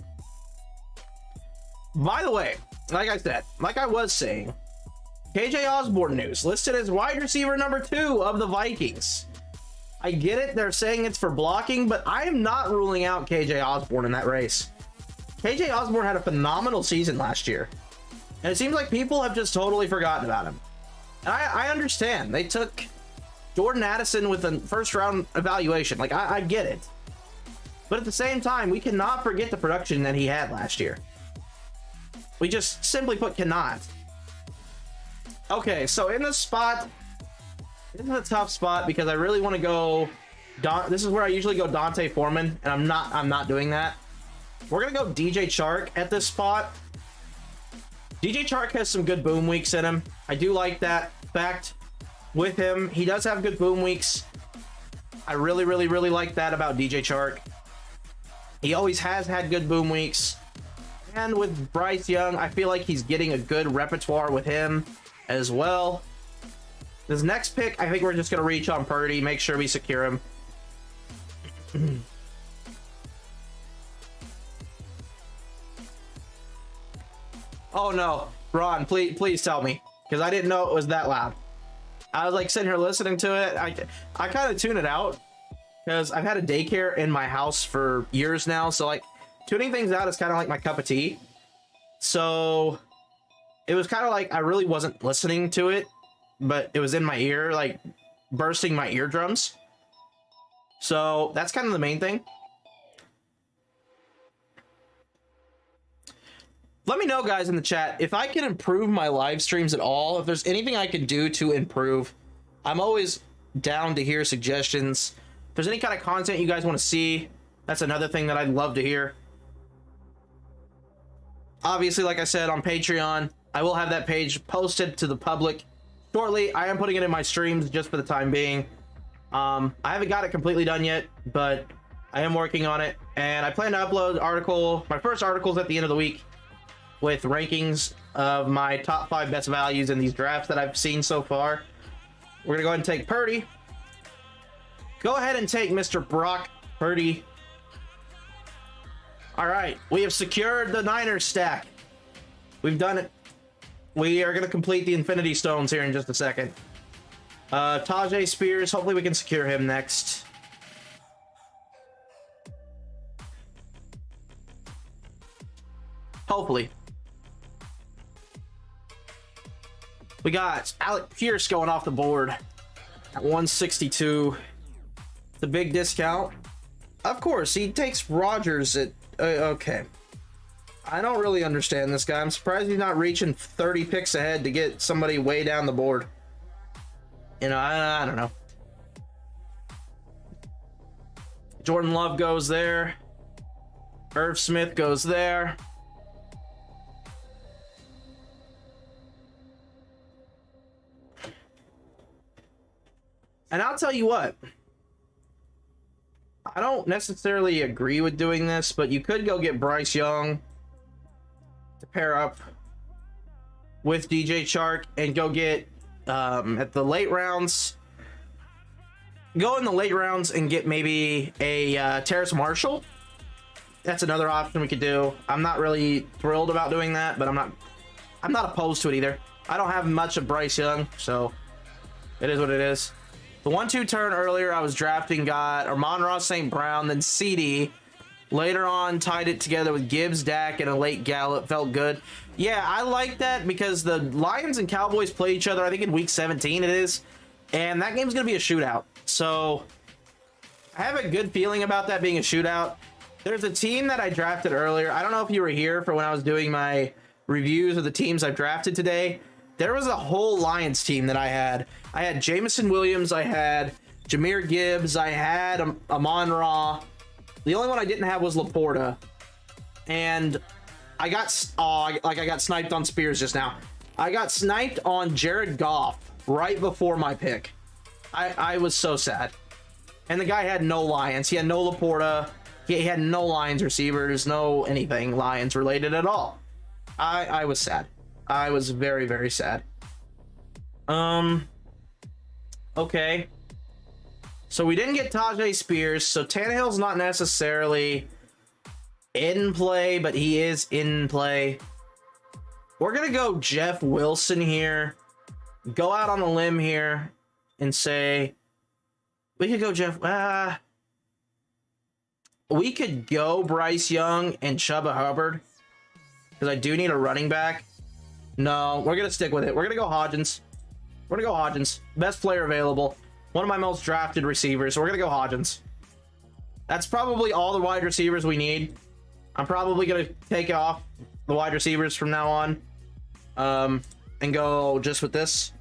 by the way, like I said, like I was saying, KJ Osborne news listed as wide receiver number 2 of the Vikings. I get it, they're saying it's for blocking, but I am not ruling out KJ Osborne in that race. KJ Osborne had a phenomenal season last year, and it seems like people have just totally forgotten about him. And I understand. They took Jordan Addison with a first-round evaluation. Like, I get it. But at the same time, we cannot forget the production that he had last year. We just simply put cannot. Okay, so in this spot, this is a tough spot because I really want to go. This is where I usually go Dante Foreman, and I'm not doing that. We're gonna go DJ Chark at this spot. DJ Chark has some good boom weeks in him. I do like that fact with him. He does have good boom weeks. I really like that about DJ Chark. He always has had good boom weeks. And with Bryce Young, I feel like he's getting a good repertoire with him as well. This next pick, I think we're just going to reach on Purdy, make sure we secure him. Oh no, Ron, please tell me, because I didn't know it was that loud. I was like sitting here listening to it. I kind of tune it out because I've had a daycare in my house for years now. So like tuning things out is kind of like my cup of tea. So it was kind of like I really wasn't listening to it, but it was in my ear, like bursting my eardrums. So that's kind of the main thing. Let me know, guys, in the chat if I can improve my live streams at all. If there's anything I can do to improve, I'm always down to hear suggestions. If there's any kind of content you guys want to see, that's another thing that I'd love to hear. Obviously, like I said, on Patreon, I will have that page posted to the public shortly. I am putting it in my streams just for the time being. I haven't got it completely done yet, but I am working on it, and I plan to upload my first articles at the end of the week. with rankings of my top 5 best values in these drafts that I've seen so far. We're gonna go ahead and take Purdy. Go ahead and take Mr. Brock Purdy. All right, we have secured the Niners stack. We've done it. We are gonna complete the Infinity Stones here in just a second. Tajay Spears, hopefully we can secure him next. Hopefully. We got Alec Pierce going off the board at 162. It's a big discount. Of course, he takes Rodgers at... okay. I don't really understand this guy. I'm surprised he's not reaching 30 picks ahead to get somebody way down the board. You know, I don't know. Jordan Love goes there. Irv Smith goes there. And I'll tell you what, I don't necessarily agree with doing this, but you could go get Bryce Young to pair up with DJ Chark and go get at the late rounds. Go in the late rounds and get maybe a Terrace Marshall. That's another option we could do. I'm not really thrilled about doing that, but I'm not opposed to it either. I don't have much of Bryce Young, so it is what it is. The 1-2 turn earlier, I was drafting, got Amon-Ra St. Brown, then CD. Later on, tied it together with Gibbs, Dak, and a late Gallup. Felt good. Yeah, I like that because the Lions and Cowboys play each other, I think in week 17 it is. And that game's going to be a shootout. So I have a good feeling about that being a shootout. There's a team that I drafted earlier. I don't know if you were here for when I was doing my reviews of the teams I've drafted today. There was a whole Lions team that I had. I had Jameson Williams, I had Jahmyr Gibbs, I had Amon-Ra. The only one I didn't have was Laporta. And I got sniped on Spears just now. I got sniped on Jared Goff right before my pick. I was so sad. And the guy had no Lions. He had no Laporta. He had no Lions receivers, no anything Lions related at all. I was sad. I was very, very sad. Okay. So we didn't get Tajay Spears, so Tannehill's not necessarily in play, but he is in play. We're gonna go Jeff Wilson here. Go out on a limb here and say we could go Jeff. We could go Bryce Young and Chuba Hubbard because I do need a running back. No, we're gonna stick with it. We're gonna go Hodgins. We're gonna go Hodgins. Best player available. One of my most drafted receivers. So we're gonna go Hodgins. That's probably all the wide receivers we need. I'm probably gonna take off the wide receivers from now on, and go just with this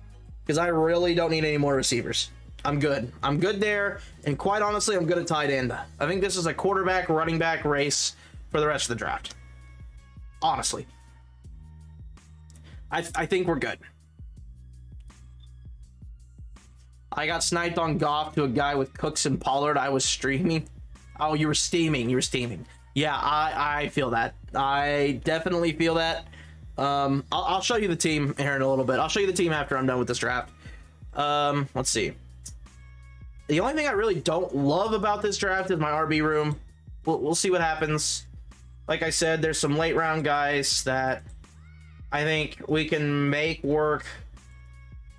because I really don't need any more receivers. I'm good. I'm good there, and quite honestly, I'm good at tight end. I think this is a quarterback, running back race for the rest of the draft. Honestly, I think we're good. I got sniped on Goff to a guy with Cooks and Pollard. I was streaming. Oh, you were steaming. You were steaming. Yeah, I feel that. I definitely feel that. I'll show you the team here in a little bit. I'll show you the team after I'm done with this draft. Let's see. The only thing I really don't love about this draft is my RB room. We'll see what happens. Like I said, there's some late round guys that I think we can make work.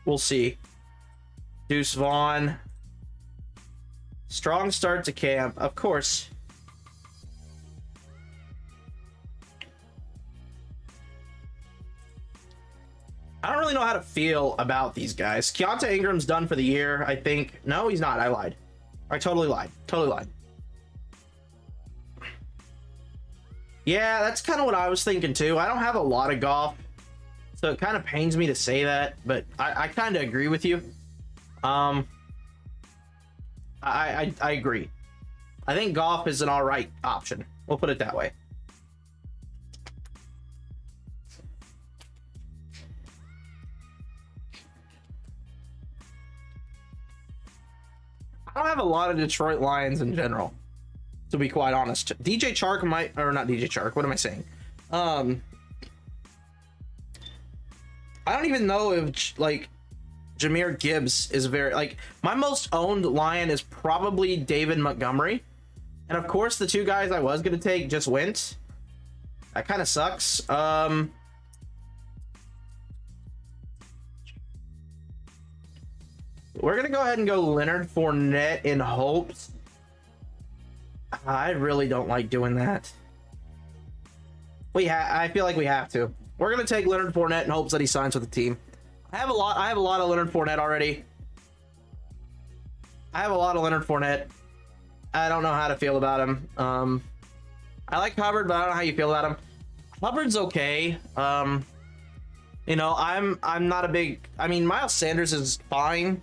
We'll see. Deuce Vaughn. Strong start to camp, of course. I don't really know how to feel about these guys. Keontae Ingram's done for the year, I think. No, he's not. I lied. I totally lied. Totally lied. Yeah, that's kind of what I was thinking too. I don't have a lot of Goff, so it kind of pains me to say that, but I kind of agree with you. I agree. I think Goff is an all right option. We'll put it that way. I don't have a lot of Detroit Lions in general, to be quite honest. DJ Chark might, or not DJ Chark, what am I saying? I don't even know if like Jahmyr Gibbs is very like my most owned Lion is probably David Montgomery, and of course the two guys I was gonna take just went. That kind of sucks. We're gonna go ahead and go Leonard Fournette in hopes. I really don't like doing that. I feel like we have to. We're gonna take Leonard Fournette in hopes that he signs with the team. I have a lot of Leonard Fournette already. I have a lot of Leonard Fournette. I don't know how to feel about him. I like Hubbard, but I don't know how you feel about him. Hubbard's okay. You know, I'm not a big. I mean, Miles Sanders is fine.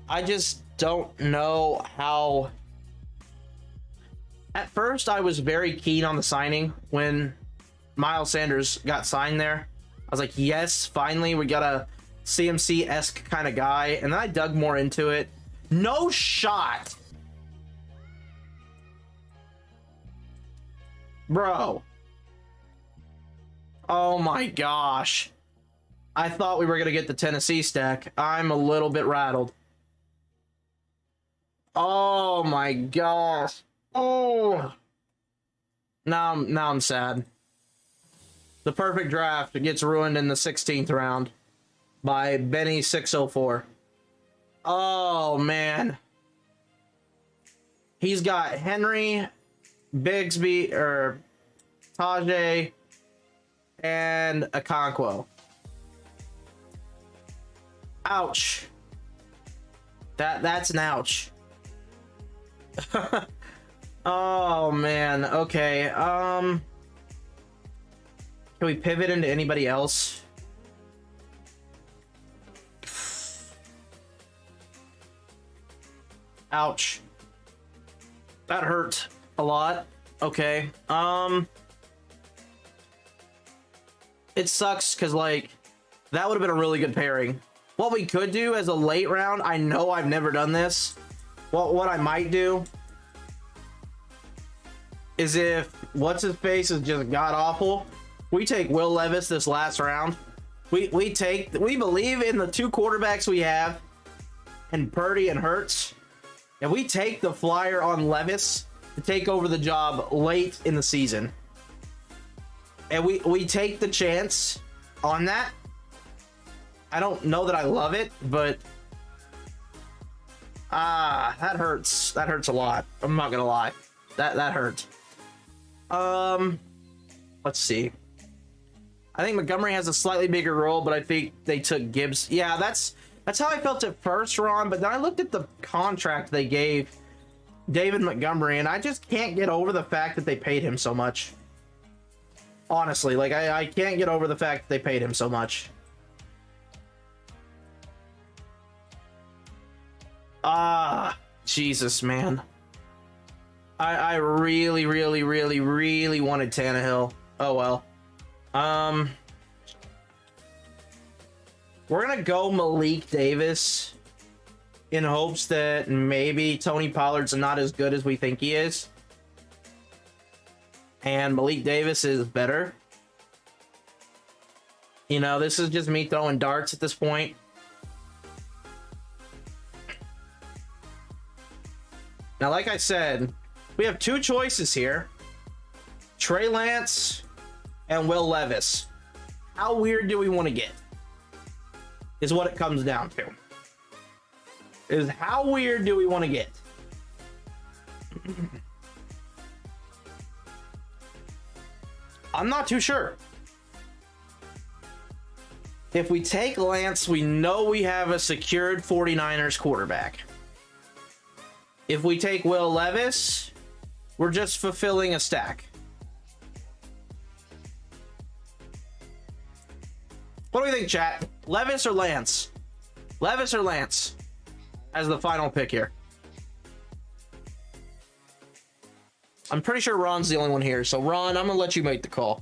I just don't know how. At first, I was very keen on the signing when Miles Sanders got signed there. I was like, yes, finally, we got a CMC-esque kind of guy. And then I dug more into it. No shot. Bro. Oh my gosh. I thought we were going to get the Tennessee stack. I'm a little bit rattled. Oh my gosh. Oh. Now I'm sad. The perfect draft gets ruined in the 16th round by Benny 604. Oh man. He's got Henry, Bigsby, or Tajay, and Okonkwo. Ouch. That's an ouch. Oh man. Okay. Can we pivot into anybody else? Ouch. That hurt a lot. Okay. It sucks because like that would have been a really good pairing. What we could do as a late round, I know I've never done this. What I might do is if what's his face is just god awful, we take Will Levis this last round. We believe in the two quarterbacks we have, and Purdy and Hurts, and we take the flyer on Levis to take over the job late in the season. And we take the chance on that. I don't know that I love it, but that hurts. That hurts a lot. I'm not gonna lie. That hurts. Let's see. I think Montgomery has a slightly bigger role, but I think they took Gibbs. Yeah, that's how I felt at first, Ron. But then I looked at the contract they gave David Montgomery, and I just can't get over the fact that they paid him so much. Honestly, like I can't get over the fact that they paid him so much. Jesus, man. I really wanted Tannehill. Oh well. We're gonna go Malik Davis in hopes that maybe Tony Pollard's not as good as we think he is, and Malik Davis is better. You know, this is just me throwing darts at this point. Now, like I said, we have two choices here. Trey Lance and Will Levis. How weird do we want to get? Is what it comes down to. Is how weird do we want to get? I'm not too sure. If we take Lance, we know we have a secured 49ers quarterback. If we take Will Levis, we're just fulfilling a stack. What do we think, chat? Levis or Lance? Levis or Lance as the final pick here. I'm pretty sure Ron's the only one here. So Ron, I'm gonna let you make the call.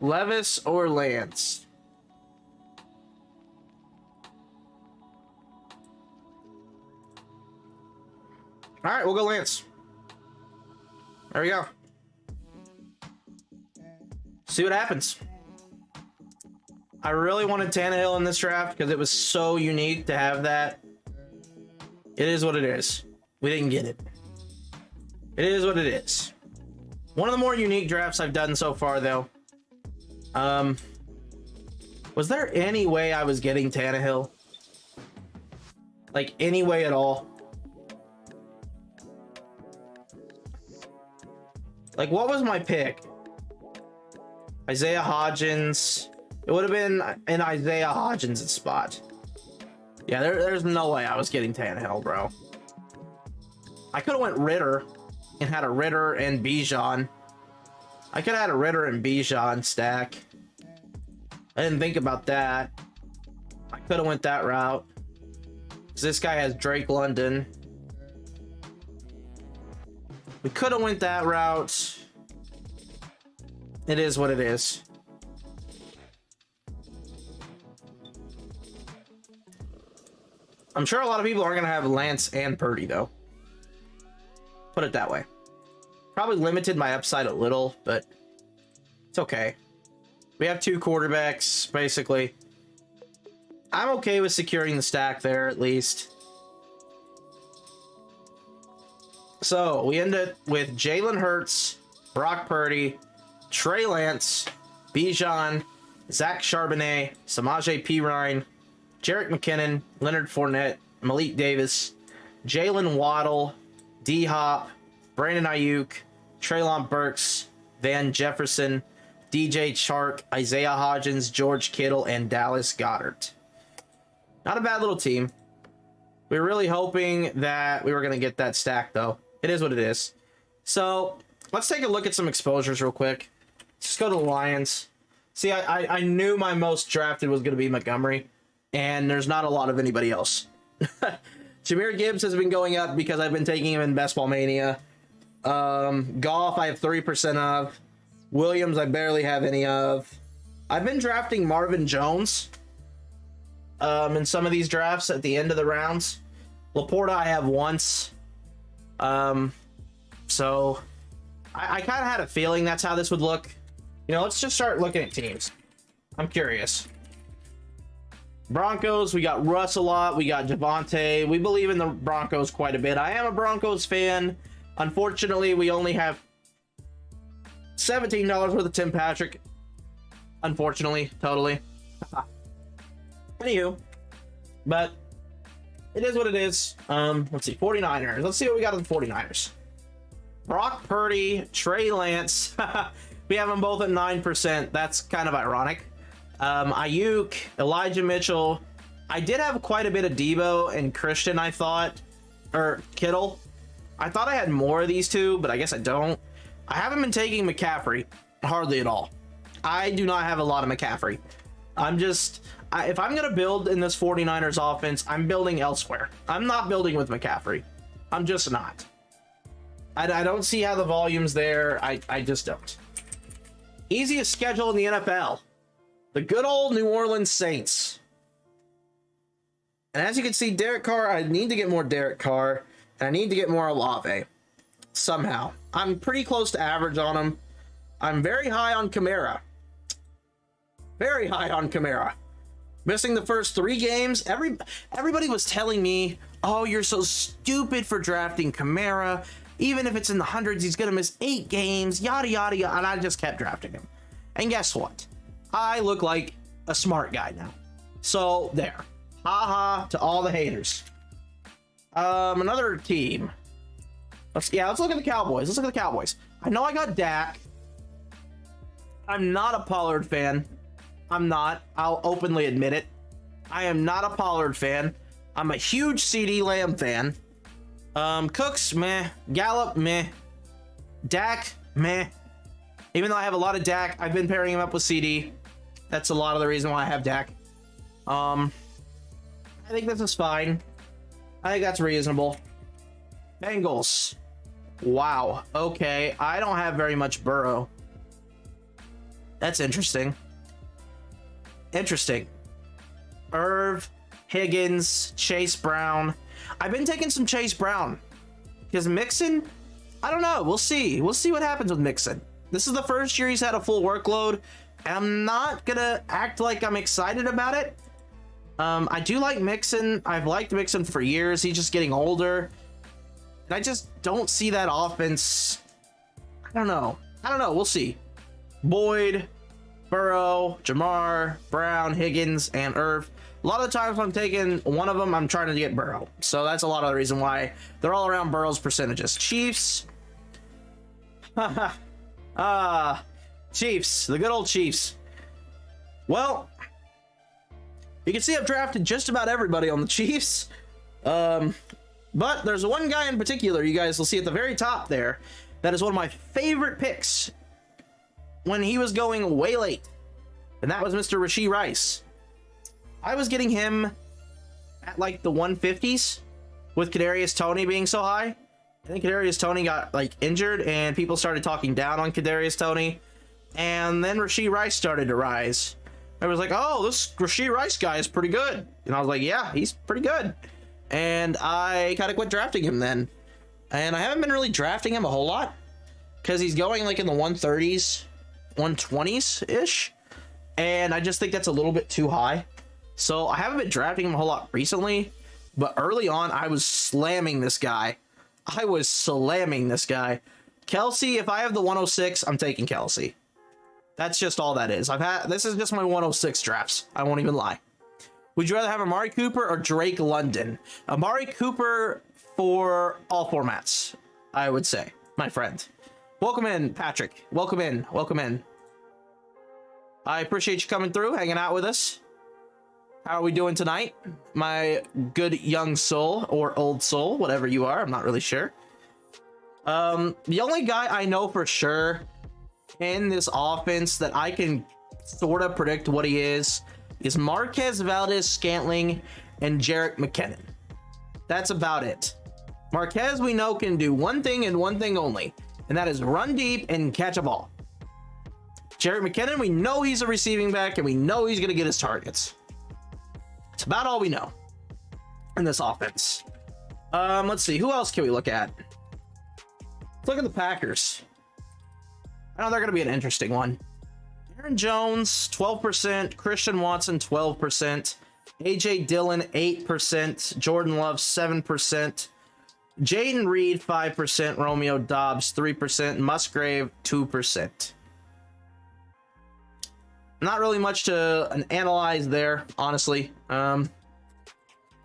Levis or Lance? All right, we'll go Lance. There we go. See what happens. I really wanted Tannehill in this draft because it was so unique to have that. It is what it is. We didn't get it. It is what it is. One of the more unique drafts I've done so far, though. Was there any way I was getting Tannehill? Like, any way at all? Like, what was my pick? Isaiah Hodgins. It would have been an Isaiah Hodgins spot. Yeah, there's no way I was getting Tannehill, bro. I could have went Ritter and had a Ritter and Bijan. I could have had a Ritter and Bijan stack. I didn't think about that. I could have went that route. 'Cause this guy has Drake London. We could have went that route. It is what it is. I'm sure a lot of people aren't going to have Lance and Purdy, though. Put it that way. Probably limited my upside a little, but it's okay. We have two quarterbacks, basically. I'm okay with securing the stack there, at least. So, we end it with Jalen Hurts, Brock Purdy, Trey Lance, Bijan, Zach Charbonnet, Samaje Perine, Jerick McKinnon, Leonard Fournette, Malik Davis, Jalen Waddle, D-Hop, Brandon Ayuk, Treylon Burks, Van Jefferson, DJ Chark, Isaiah Hodgins, George Kittle, and Dallas Goedert. Not a bad little team. We were really hoping that we were going to get that stack, though. It is what it is. So, let's take a look at some exposures real quick. Let's go to the Lions. See, I knew my most drafted was going to be Montgomery, and there's not a lot of anybody else. Jahmyr Gibbs has been going up because I've been taking him in Best Ball Mania. Goff, I have 3% of. Williams, I barely have any of. I've been drafting Marvin Jones in some of these drafts at the end of the rounds. Laporta, I have once. So I kind of had a feeling that's how this would look. You know, let's just start looking at teams. I'm curious. Broncos, we got Russ a lot. We got Javonte. We believe in the Broncos quite a bit. I am a Broncos fan. Unfortunately, we only have $17 worth of Tim Patrick. Unfortunately, totally. Anywho, but it is what it is. Let's see, 49ers. Let's see what we got on the 49ers. Brock Purdy, Trey Lance. We have them both at 9%. That's kind of ironic. Ayuk, Elijah Mitchell. I did have quite a bit of Debo and Christian, I thought. Or Kittle. I thought I had more of these two, but I guess I don't. I haven't been taking McCaffrey. Hardly at all. I do not have a lot of McCaffrey. If I'm going to build in this 49ers offense, I'm building elsewhere. I'm not building with McCaffrey. I'm just not. I don't see how the volume's there. I just don't. Easiest schedule in the NFL. The good old New Orleans Saints. And as you can see, Derek Carr, I need to get more Derek Carr. And I need to get more Olave. Somehow. I'm pretty close to average on him. I'm very high on Kamara. Very high on Kamara. Missing the first 3 games. Everybody was telling me, oh, you're so stupid for drafting Kamara. Even if it's in the hundreds, he's going to miss 8 games. Yada, yada, yada. And I just kept drafting him. And guess what? I look like a smart guy now. So, there. Ha-ha to all the haters. Another team. Let's look at the Cowboys. Let's look at the Cowboys. I know I got Dak. I'm not a Pollard fan. I'm not. I'll openly admit it. I am not a Pollard fan. I'm a huge CD Lamb fan. Cooks, meh. Gallup, meh. Dak, meh. Even though I have a lot of Dak, I've been pairing him up with CD. That's a lot of the reason why I have Dak. I think this is fine. I think that's reasonable. Bengals. Wow. Okay. I don't have very much Burrow. That's interesting. Interesting. Irv, Higgins, Chase Brown. I've been taking some Chase Brown because Mixon, I don't know. We'll see. We'll see what happens with Mixon. This is the first year he's had a full workload. And I'm not gonna act like I'm excited about it. I do like Mixon. I've liked Mixon for years. He's just getting older. And I just don't see that offense. I don't know. We'll see. Boyd, Burrow, Jamar, Brown, Higgins, and Irv. A lot of the times when I'm taking one of them, I'm trying to get Burrow. So that's a lot of the reason why they're all around Burrow's percentages. Chiefs. Chiefs. The good old Chiefs. Well, you can see I've drafted just about everybody on the Chiefs. But there's one guy in particular you guys will see at the very top there that is one of my favorite picks when he was going way late. And that was Mr. Rashee Rice. I was getting him at like the 150s with Kadarius Toney being so high. I think Kadarius Toney got like injured and people started talking down on Kadarius Toney. And then Rashee Rice started to rise. I was like, oh, this Rashee Rice guy is pretty good. And I was like, yeah, he's pretty good. And I kind of quit drafting him then. And I haven't been really drafting him a whole lot because he's going like in the 130s, 120s-ish. And I just think that's a little bit too high. So I haven't been drafting him a whole lot recently. But early on, I was slamming this guy. Kelsey, if I have the 106, I'm taking Kelsey. That's just all that is. This is just my 106 drafts. I won't even lie. Would you rather have Amari Cooper or Drake London? Amari Cooper for all formats, I would say, my friend. Welcome in, Patrick. Welcome in. I appreciate you coming through, hanging out with us. How are we doing tonight? My good young soul or old soul, whatever you are, I'm not really sure. The only guy I know for sure in this offense that I can sort of predict what he is Marquez Valdes-Scantling and Jerick McKinnon. That's about it. Marquez, we know, can do one thing and one thing only, and that is run deep and catch a ball. Jerick McKinnon, we know he's a receiving back, and we know he's going to get his targets. It's about all we know in this offense. Let's see. Who else can we look at? Let's look at the Packers. I know they're going to be an interesting one. Aaron Jones, 12%. Christian Watson, 12%. AJ Dillon, 8%. Jordan Love, 7%. Jaden Reed, 5%. Romeo Dobbs, 3%. Musgrave, 2%. Not really much to analyze there, honestly. I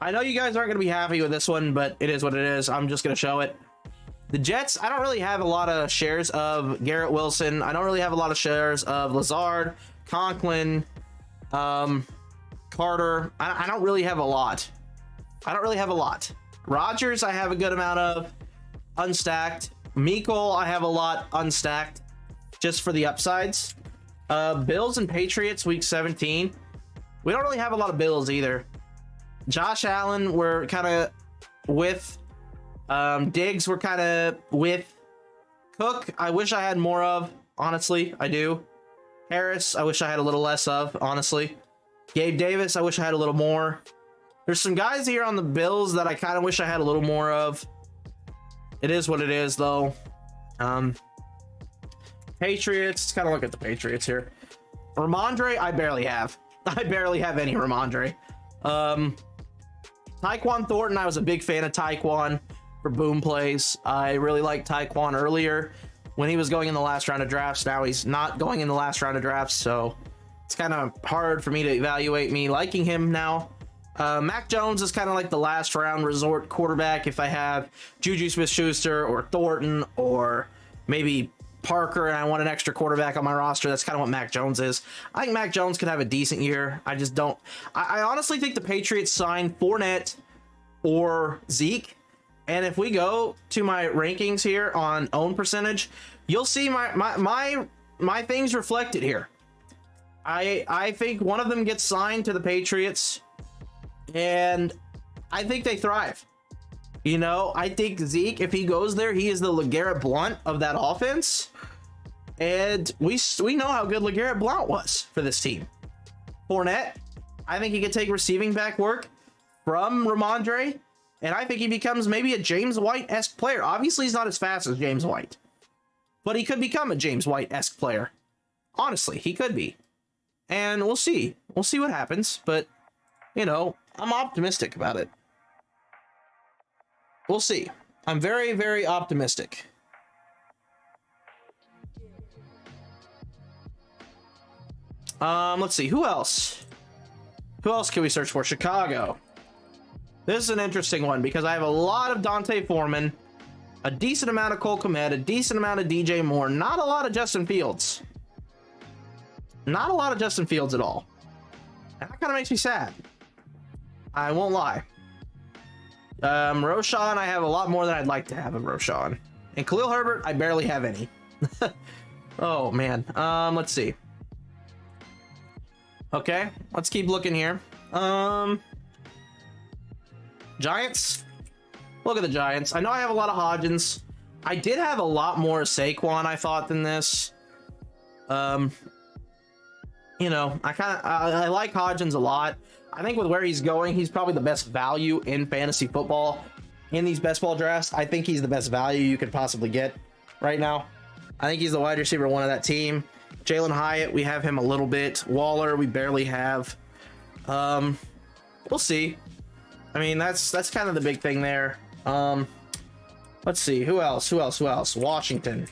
know you guys aren't going to be happy with this one, but it is what it is. I'm just going to show it. The Jets, I don't really have a lot of shares of Garrett Wilson. I don't really have a lot of shares of Lazard, Conklin, Carter. I don't really have a lot. Rodgers, I have a good amount of unstacked. Meikle, I have a lot unstacked just for the upsides. Bills and Patriots, week 17. We don't really have a lot of Bills either. Josh Allen, we're kind of with. Diggs, we're kind of with. Cook, I wish I had more of. Honestly, I do. Harris, I wish I had a little less of. Honestly. Gabe Davis, I wish I had a little more. There's some guys here on the Bills that I kind of wish I had a little more of. It is what it is, though. Patriots, let's kind of look at the Patriots here. Ramondre, I barely have. I barely have any Ramondre. Tyquan Thornton, I was a big fan of Tyquan for boom plays. I really liked Tyquan earlier when he was going in the last round of drafts. Now he's not going in the last round of drafts, so it's kind of hard for me to evaluate me liking him now. Mac Jones is kind of like the last round resort quarterback if I have Juju Smith-Schuster or Thornton or maybe Parker and I want an extra quarterback on my roster. That's kind of what Mac Jones is. I think Mac Jones could have a decent year. I just don't. I honestly think the Patriots sign Fournette or Zeke. And if we go to my rankings here on own percentage, you'll see my things reflected here. I think one of them gets signed to the Patriots, and I think they thrive. You know, I think Zeke, if he goes there, he is the LeGarrette Blount of that offense. And we know how good LeGarrette Blount was for this team. Fournette, I think he could take receiving back work from Ramondre, and I think he becomes maybe a James White-esque player. Obviously, he's not as fast as James White, but he could become a James White-esque player. Honestly, he could be. And we'll see. We'll see what happens, but, you know, I'm optimistic about it. We'll see. I'm very, very optimistic. Let's see. Who else? Who else can we search for? Chicago. This is an interesting one because I have a lot of Dante Foreman, a decent amount of Cole Kmet, a decent amount of DJ Moore, not a lot of Justin Fields. Not a lot of Justin Fields at all. And that kind of makes me sad. I won't lie. Roshan, I have a lot more than I'd like to have of Roshan. And Khalil Herbert, I barely have any. Oh, man. Let's see. Okay, let's keep looking here. Giants. Look at the Giants. I know I have a lot of Hodgins. I did have a lot more Saquon, I thought, than this. You know, I like Hodgins a lot. I think with where he's going, he's probably the best value in fantasy football in these best ball drafts. I think he's the best value you could possibly get right now. I think he's the wide receiver one of that team. Jalen Hyatt, we have him a little bit. Waller, we barely have. We'll see. I mean, that's kind of the big thing there. Let's see. Who else? Washington.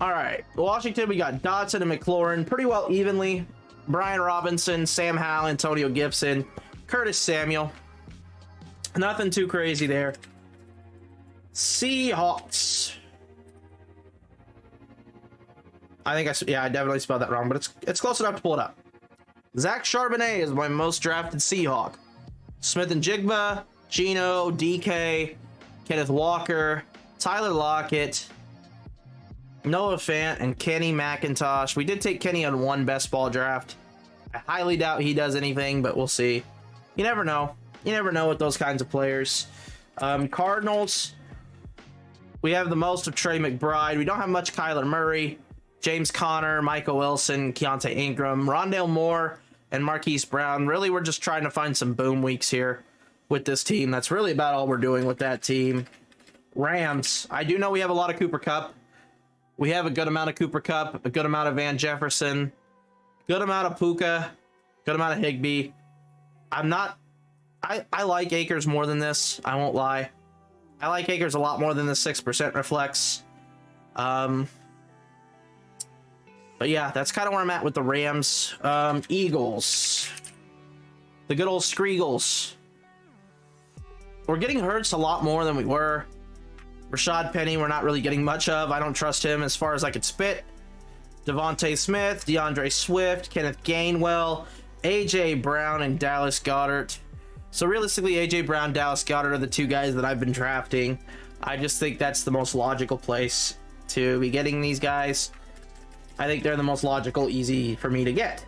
All right. Washington, we got Dotson and McLaurin pretty well evenly. Brian Robinson, Sam Howell, Antonio Gibson, Curtis Samuel. Nothing too crazy there. Seahawks. I definitely spelled that wrong, but it's close enough to pull it up. Zach Charbonnet is my most drafted Seahawk. Smith and Jigba, Gino, DK, Kenneth Walker, Tyler Lockett, Noah Fant, and Kenny McIntosh. We did take Kenny on one best ball draft. I highly doubt he does anything, but we'll see. You never know. You never know with those kinds of players. Cardinals, we have the most of Trey McBride. We don't have much Kyler Murray. James Conner, Michael Wilson, Keontae Ingram, Rondale Moore, and Marquise Brown. Really, we're just trying to find some boom weeks here with this team. That's really about all we're doing with that team. Rams. I do know we have a lot of Cooper Kupp. We have a good amount of Cooper Kupp, a good amount of Van Jefferson, good amount of Puka, good amount of Higbee. I like Akers more than this. I won't lie. I like Akers a lot more than the 6% reflects. But yeah, that's kind of where I'm at with the Rams. Eagles. The good old Screagles. We're getting Hurts a lot more than we were. Rashad Penny, we're not really getting much of. I don't trust him as far as I could spit. Devontae Smith, DeAndre Swift, Kenneth Gainwell, AJ Brown, and Dallas Goedert. So realistically, AJ Brown, Dallas Goedert are the two guys that I've been drafting. I just think that's the most logical place to be getting these guys. I think they're the most logical, easy for me to get.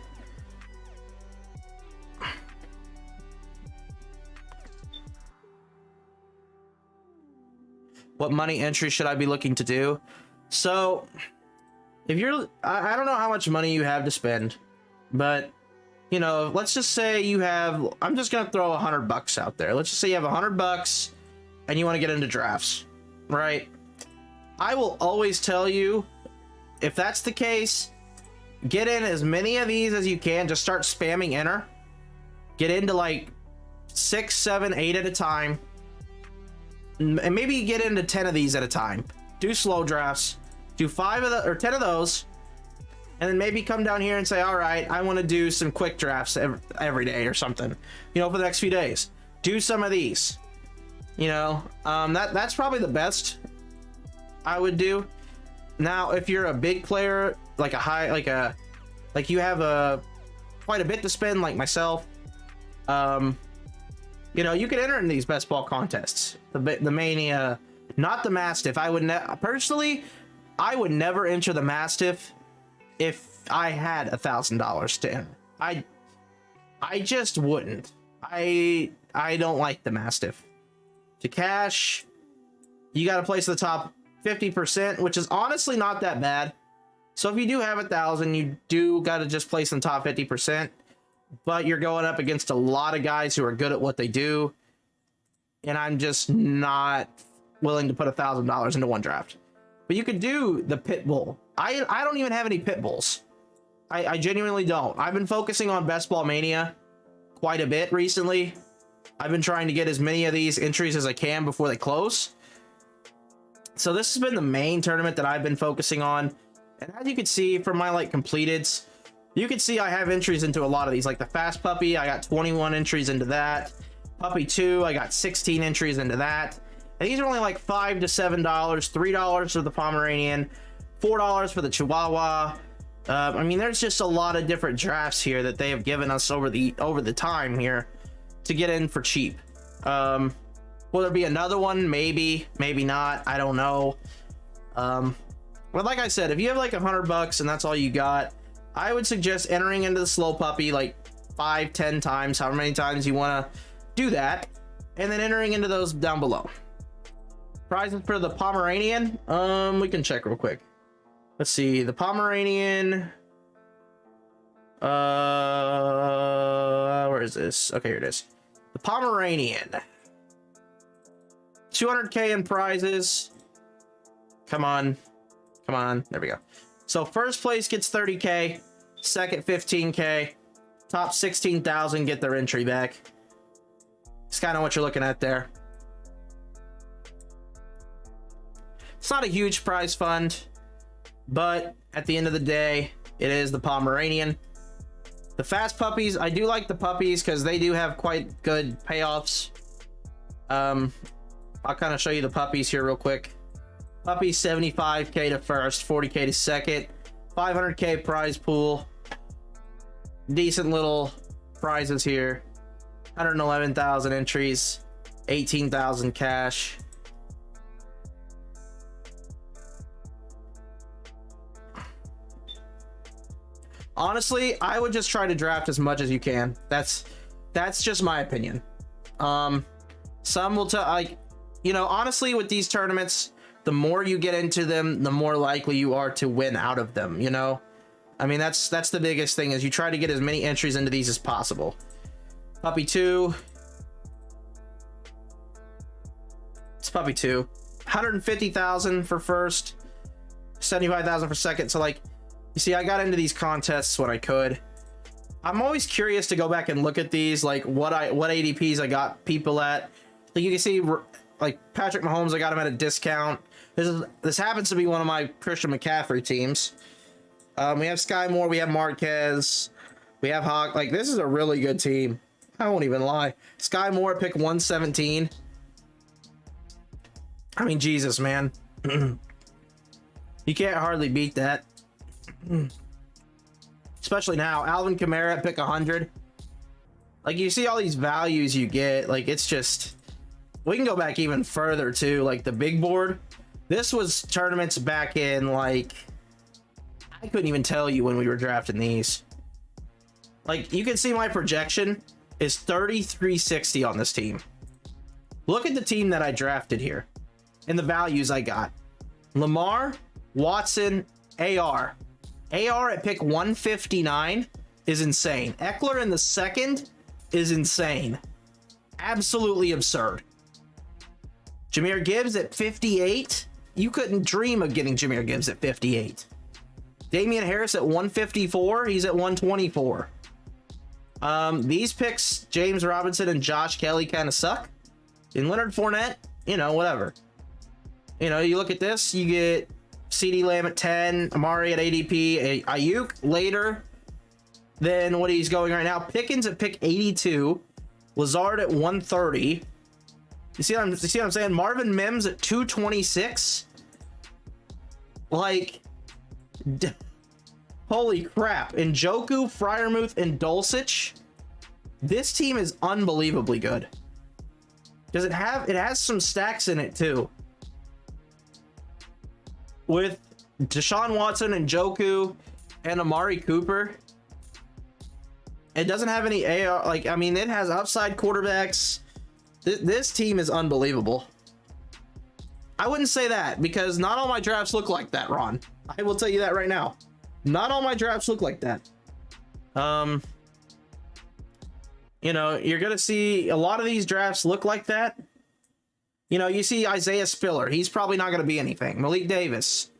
What money entry should I be looking to do? So, if you're, I don't know how much money you have to spend, but, you know, let's just say you have, I'm just going to throw $100 out there. Let's just say you have $100 and you want to get into drafts, right? I will always tell you, if that's the case, get in as many of these as you can. Just start spamming enter. Get into like 6, 7, 8 at a time. And maybe get into 10 of these at a time. Do slow drafts. Do 5 of the or 10 of those. And then maybe come down here and say, all right, I want to do some quick drafts every day or something. You know, for the next few days. Do some of these. You know, that's probably the best I would do. Now, if you're a big player, like you have quite a bit to spend, like myself, you know, you can enter in these best ball contests. The Mania, not the Mastiff. I would personally, I would never enter the Mastiff if I had $1,000 to enter. I just wouldn't. I don't like the Mastiff. To cash, you got to place the top 50%, which is honestly not that bad. So if you do have 1,000, you do got to just place in the top 50%, but you're going up against a lot of guys who are good at what they do. And I'm just not willing to put $1,000 into one draft. But you could do the pit bull. I don't even have any pit bulls. I genuinely don't. I've been focusing on Best Ball Mania quite a bit recently. I've been trying to get as many of these entries as I can before they close. So this has been the main tournament that I've been focusing on. And as you can see from my like completeds, you can see I have entries into a lot of these. Like the Fast Puppy, I got 21 entries into that. Puppy 2, I got 16 entries into that. And these are only like $5 to $7, $3 for the Pomeranian, $4 for the Chihuahua. I mean, there's just a lot of different drafts here that they have given us over the time here to get in for cheap. Will there be another one? Maybe, maybe not. I don't know. But like I said, if you have like $100 and that's all you got, I would suggest entering into the Slow Puppy like 5-10 times, however many times you want to do that, and then entering into those down below. Prizes for the Pomeranian, we can check real quick. Let's see, the Pomeranian, where is this? Okay, here it is. The Pomeranian, 200K in prizes. Come on, come on, there we go. So first place gets 30K, second 15K, top 16,000 get their entry back. It's kind of what you're looking at there. It's not a huge prize fund, but at the end of the day, it is the Pomeranian. The Fast Puppies, I do like the puppies because they do have quite good payoffs. I'll kind of show you the puppies here real quick. Puppies 75K to first, 40K to second, 500K prize pool. Decent little prizes here. 111,000 entries, 18,000 cash. Honestly, I would just try to draft as much as you can. That's just my opinion. Some will tell, like, you know, honestly, with these tournaments, the more you get into them, the more likely you are to win out of them, you know? I mean, that's the biggest thing, is you try to get as many entries into these as possible. Puppy 2. It's Puppy 2. 150,000 for first, 75,000 for second. So, like, you see, I got into these contests when I could. I'm always curious to go back and look at these, like what ADPs I got people at. Like, you can see, like Patrick Mahomes, I got him at a discount. This happens to be one of my Christian McCaffrey teams. We have Sky Moore, we have Marquez, we have Hawk. Like, this is a really good team. I won't even lie. Sky Moore, pick 117. I mean, Jesus, man. You can't hardly beat that. Especially now. Alvin Kamara at pick 100. Like, you see all these values you get. Like, it's just... We can go back even further, too. Like, the big board. This was tournaments back in, like... I couldn't even tell you when we were drafting these. Like, you can see my projection is 3360 on this team. Look at the team that I drafted here. And the values I got. Lamar, Watson, AR. AR at pick 159 is insane. Eckler in the second is insane. Absolutely absurd. Jahmyr Gibbs at 58. You couldn't dream of getting Jahmyr Gibbs at 58. Damian Harris at 154. He's at 124. These picks, James Robinson and Josh Kelly, kind of suck. And Leonard Fournette, you know, whatever. You know, you look at this, you get CeeDee Lamb at 10, Amari at ADP, Ayuk later than what he's going right now. Pickens at pick 82, Lazard at 130. You see what I'm saying? Marvin Mims at 226. Like, holy crap. Njoku, Freiermuth, and Dulcich. This team is unbelievably good. Does it has some stacks in it too. With Deshaun Watson and Njoku and Amari Cooper. It doesn't have any AR. Like, I mean, it has upside quarterbacks. This team is unbelievable. I wouldn't say that because not all my drafts look like that, Ron. I will tell you that right now. Not all my drafts look like that. You know, you're going to see a lot of these drafts look like that. You know, you see Isaiah Spiller. He's probably not going to be anything. Malik Davis.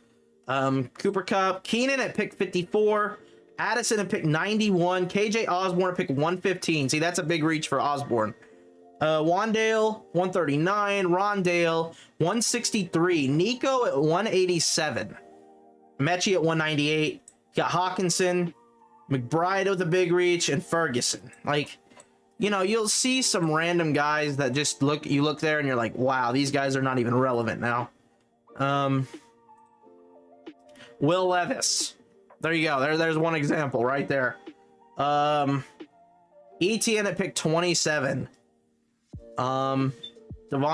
Cooper Kupp. Keenan at pick 54. Addison at pick 91. KJ Osborne at pick 115. See, that's a big reach for Osborne. Wandale, 139. Rondale, 163. Nico at 187. Mechie at 198. Got Hawkinson, McBride with a big reach, and Ferguson. Like, you know, you'll see some random guys that just look, you look there and you're like, wow, these guys are not even relevant now. Will Levis. There you go. There's one example right there. ETN at pick 27. Devon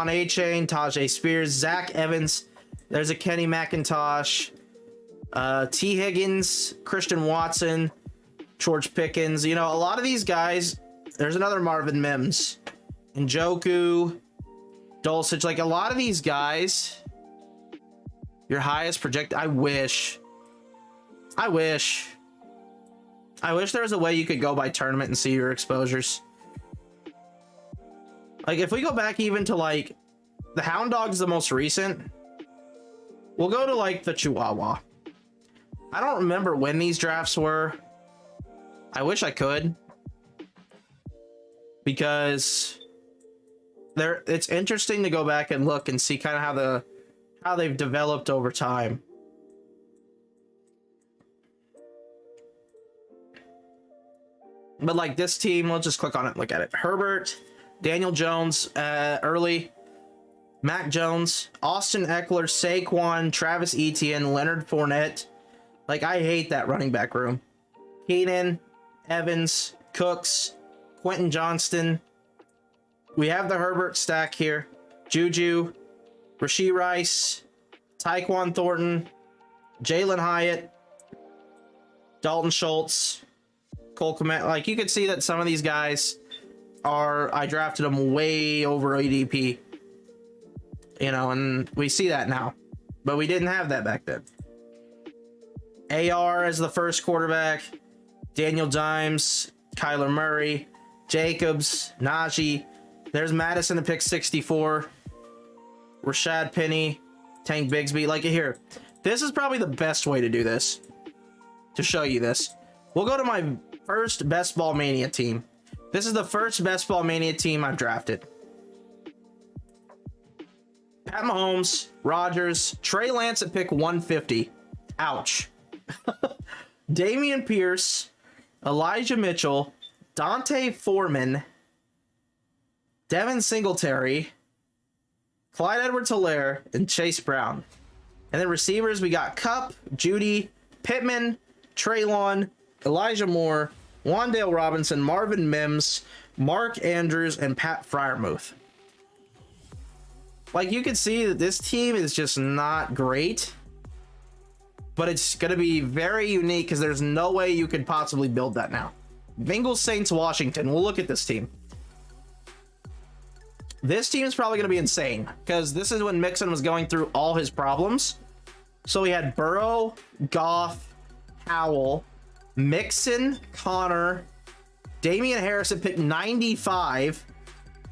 A-Chain, Tajay Spears, Zach Evans. There's a Kenny McIntosh. T. Higgins, Christian Watson, George Pickens. You know, a lot of these guys. There's another Marvin Mims, Njoku, Dulcich. Like a lot of these guys, your highest project. I wish there was a way you could go by tournament and see your exposures. Like if we go back even to like the Hound Dog's the most recent. We'll go to like the Chihuahua. I don't remember when these drafts were. I wish I could. Because it's interesting to go back and look and see kind of how they've developed over time. But like this team, we'll just click on it and look at it. Herbert, Daniel Jones, early, Mac Jones, Austin Eckler, Saquon, Travis Etienne, Leonard Fournette. Like I hate that running back room. Keenan, Evans, Cooks, Quentin Johnston. We have the Herbert stack here. Juju, Rashee Rice, Tyquan Thornton, Jalen Hyatt, Dalton Schultz, Cole Kmet. Like you could see that some of these guys I drafted them way over ADP. You know, and we see that now. But we didn't have that back then. AR as the first quarterback. Daniel Dimes, Kyler Murray, Jacobs, Najee. There's Madison at pick 64. Rashad Penny, Tank Bigsby. Like here, this is probably the best way to do this. To show you this. We'll go to my first Best Ball Mania team. This is the first Best Ball Mania team I've drafted. Pat Mahomes, Rodgers, Trey Lance at pick 150. Ouch. Damian Pierce, Elijah Mitchell, Dante Foreman, Devin Singletary, Clyde Edwards-Helaire, and Chase Brown. And then receivers, we got Kupp, Judy, Pittman, Treylon, Elijah Moore, Wan'Dale Robinson, Marvin Mims, Mark Andrews, and Pat Freiermuth. Like you can see that this team is just not great. But it's going to be very unique because there's no way you could possibly build that now. Bengals, Saints, Washington. We'll look at this team. This team is probably going to be insane because this is when Mixon was going through all his problems. So we had Burrow, Goff, Howell, Mixon, Connor, Damian Harris at pick 95,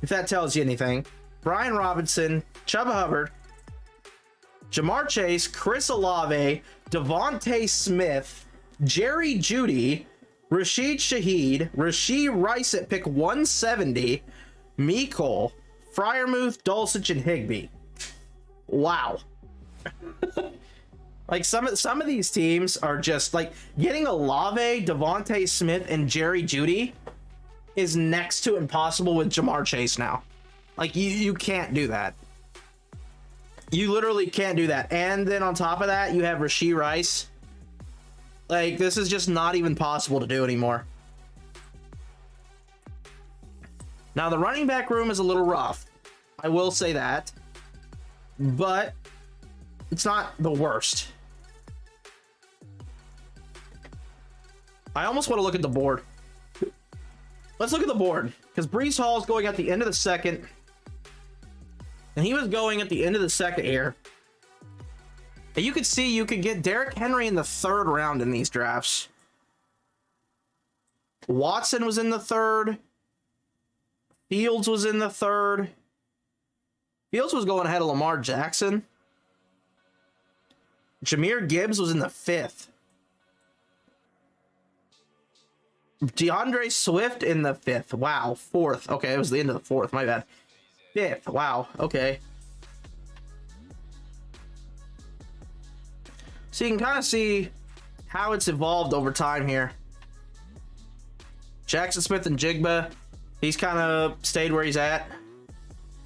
if that tells you anything. Brian Robinson, Chuba Hubbard, Jamar Chase, Chris Olave, Devontae Smith, Jerry Jeudy, Rashid Shaheed, Rashee Rice at pick 170, Mecole, Freiermuth, Dulcich, and Higbee. Wow. Like some of these teams are just like getting Olave, Devontae Smith, and Jerry Jeudy is next to impossible with Jamar Chase now. Like you can't do that. You literally can't do that. And then on top of that, you have Rashee Rice. Like this is just not even possible to do anymore. Now the running back room is a little rough. I will say that. But it's not the worst. I almost want to look at the board. Let's look at the board. Because Breece Hall is going at the end of the second. And he was going at the end of the second year. And you could see you could get Derrick Henry in the 3rd round in these drafts. Watson was in the 3rd. Fields was in the 3rd. Fields was going ahead of Lamar Jackson. Jahmyr Gibbs was in the 5th. DeAndre Swift in the 5th. Wow. 4th. Okay, it was the end of the 4th. My bad. 5th. Wow. Okay. So you can kind of see how it's evolved over time here. Jackson Smith and Jigba, he's kind of stayed where he's at.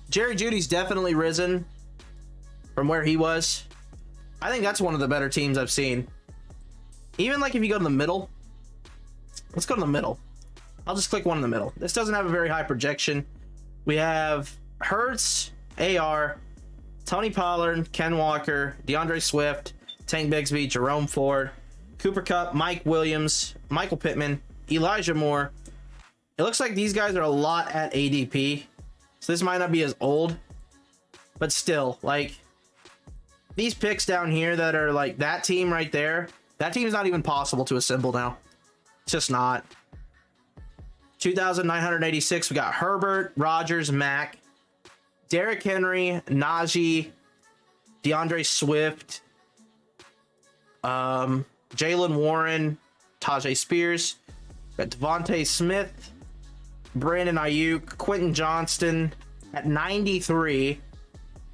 Jerry Jeudy's definitely risen from where he was. I think that's one of the better teams I've seen. Even like if you go to the middle. Let's go to the middle. I'll just click one in the middle. This doesn't have a very high projection. We have Hurts, AR, Tony Pollard, Ken Walker, DeAndre Swift, Tank Bigsby, Jerome Ford, Cooper Kupp, Mike Williams, Michael Pittman, Elijah Moore. It looks like these guys are a lot at ADP. So this might not be as old. But still, like, these picks down here that are like that team right there, that team is not even possible to assemble now. It's just not. 2,986. We got Herbert, Rodgers, Mack, Derrick Henry, Najee, DeAndre Swift, Jalen Warren, Tajay Spears, got Devontae Smith, Brandon Ayuk, Quentin Johnston at 93,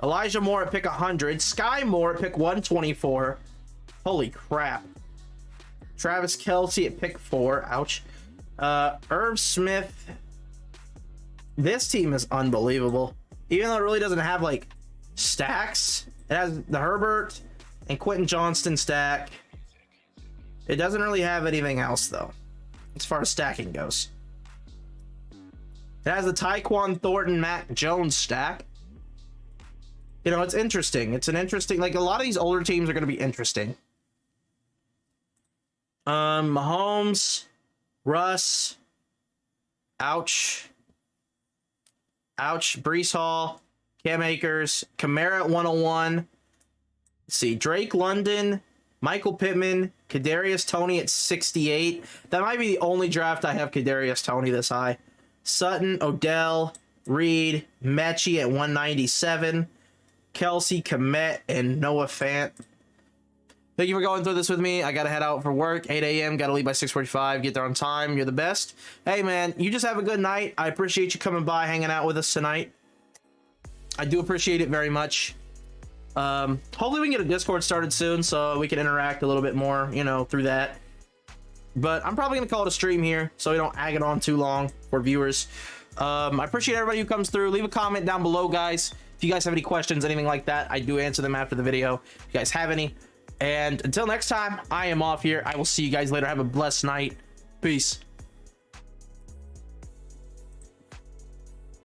Elijah Moore at pick 100, Sky Moore at pick 124. Holy crap. Travis Kelce at pick 4. Ouch. Irv Smith. This team is unbelievable. Even though it really doesn't have like stacks, it has the Herbert and Quentin Johnston stack. It doesn't really have anything else though, as far as stacking goes. It has the Tyquan Thornton, Mac Jones stack. You know, it's interesting. It's an interesting, like a lot of these older teams are going to be interesting. Mahomes, Russ, ouch, Breece Hall, Cam Akers, Kamara at 101. Let's see, Drake London, Michael Pittman, Kadarius Toney at 68. That might be the only draft I have Kadarius Toney this high. Sutton, Odell, Reed, Mechie at 197. Kelsey, Komet, and Noah Fant. Thank you for going through this with me. I gotta head out for work, 8 a.m. Gotta leave by 6:45. Get there on time. You're the best. Hey, man, you just have a good night. I appreciate you coming by, hanging out with us tonight. I do appreciate it very much. Hopefully we can get a Discord started soon so we can interact a little bit more, you know, through that. But I'm probably gonna call it a stream here so we don't ag it on too long for viewers. I appreciate everybody who comes through. Leave a comment down below, guys. If you guys have any questions, anything like that, I do answer them after the video. If you guys have any. And until next time, I am off here. I will see you guys later. Have a blessed night. Peace.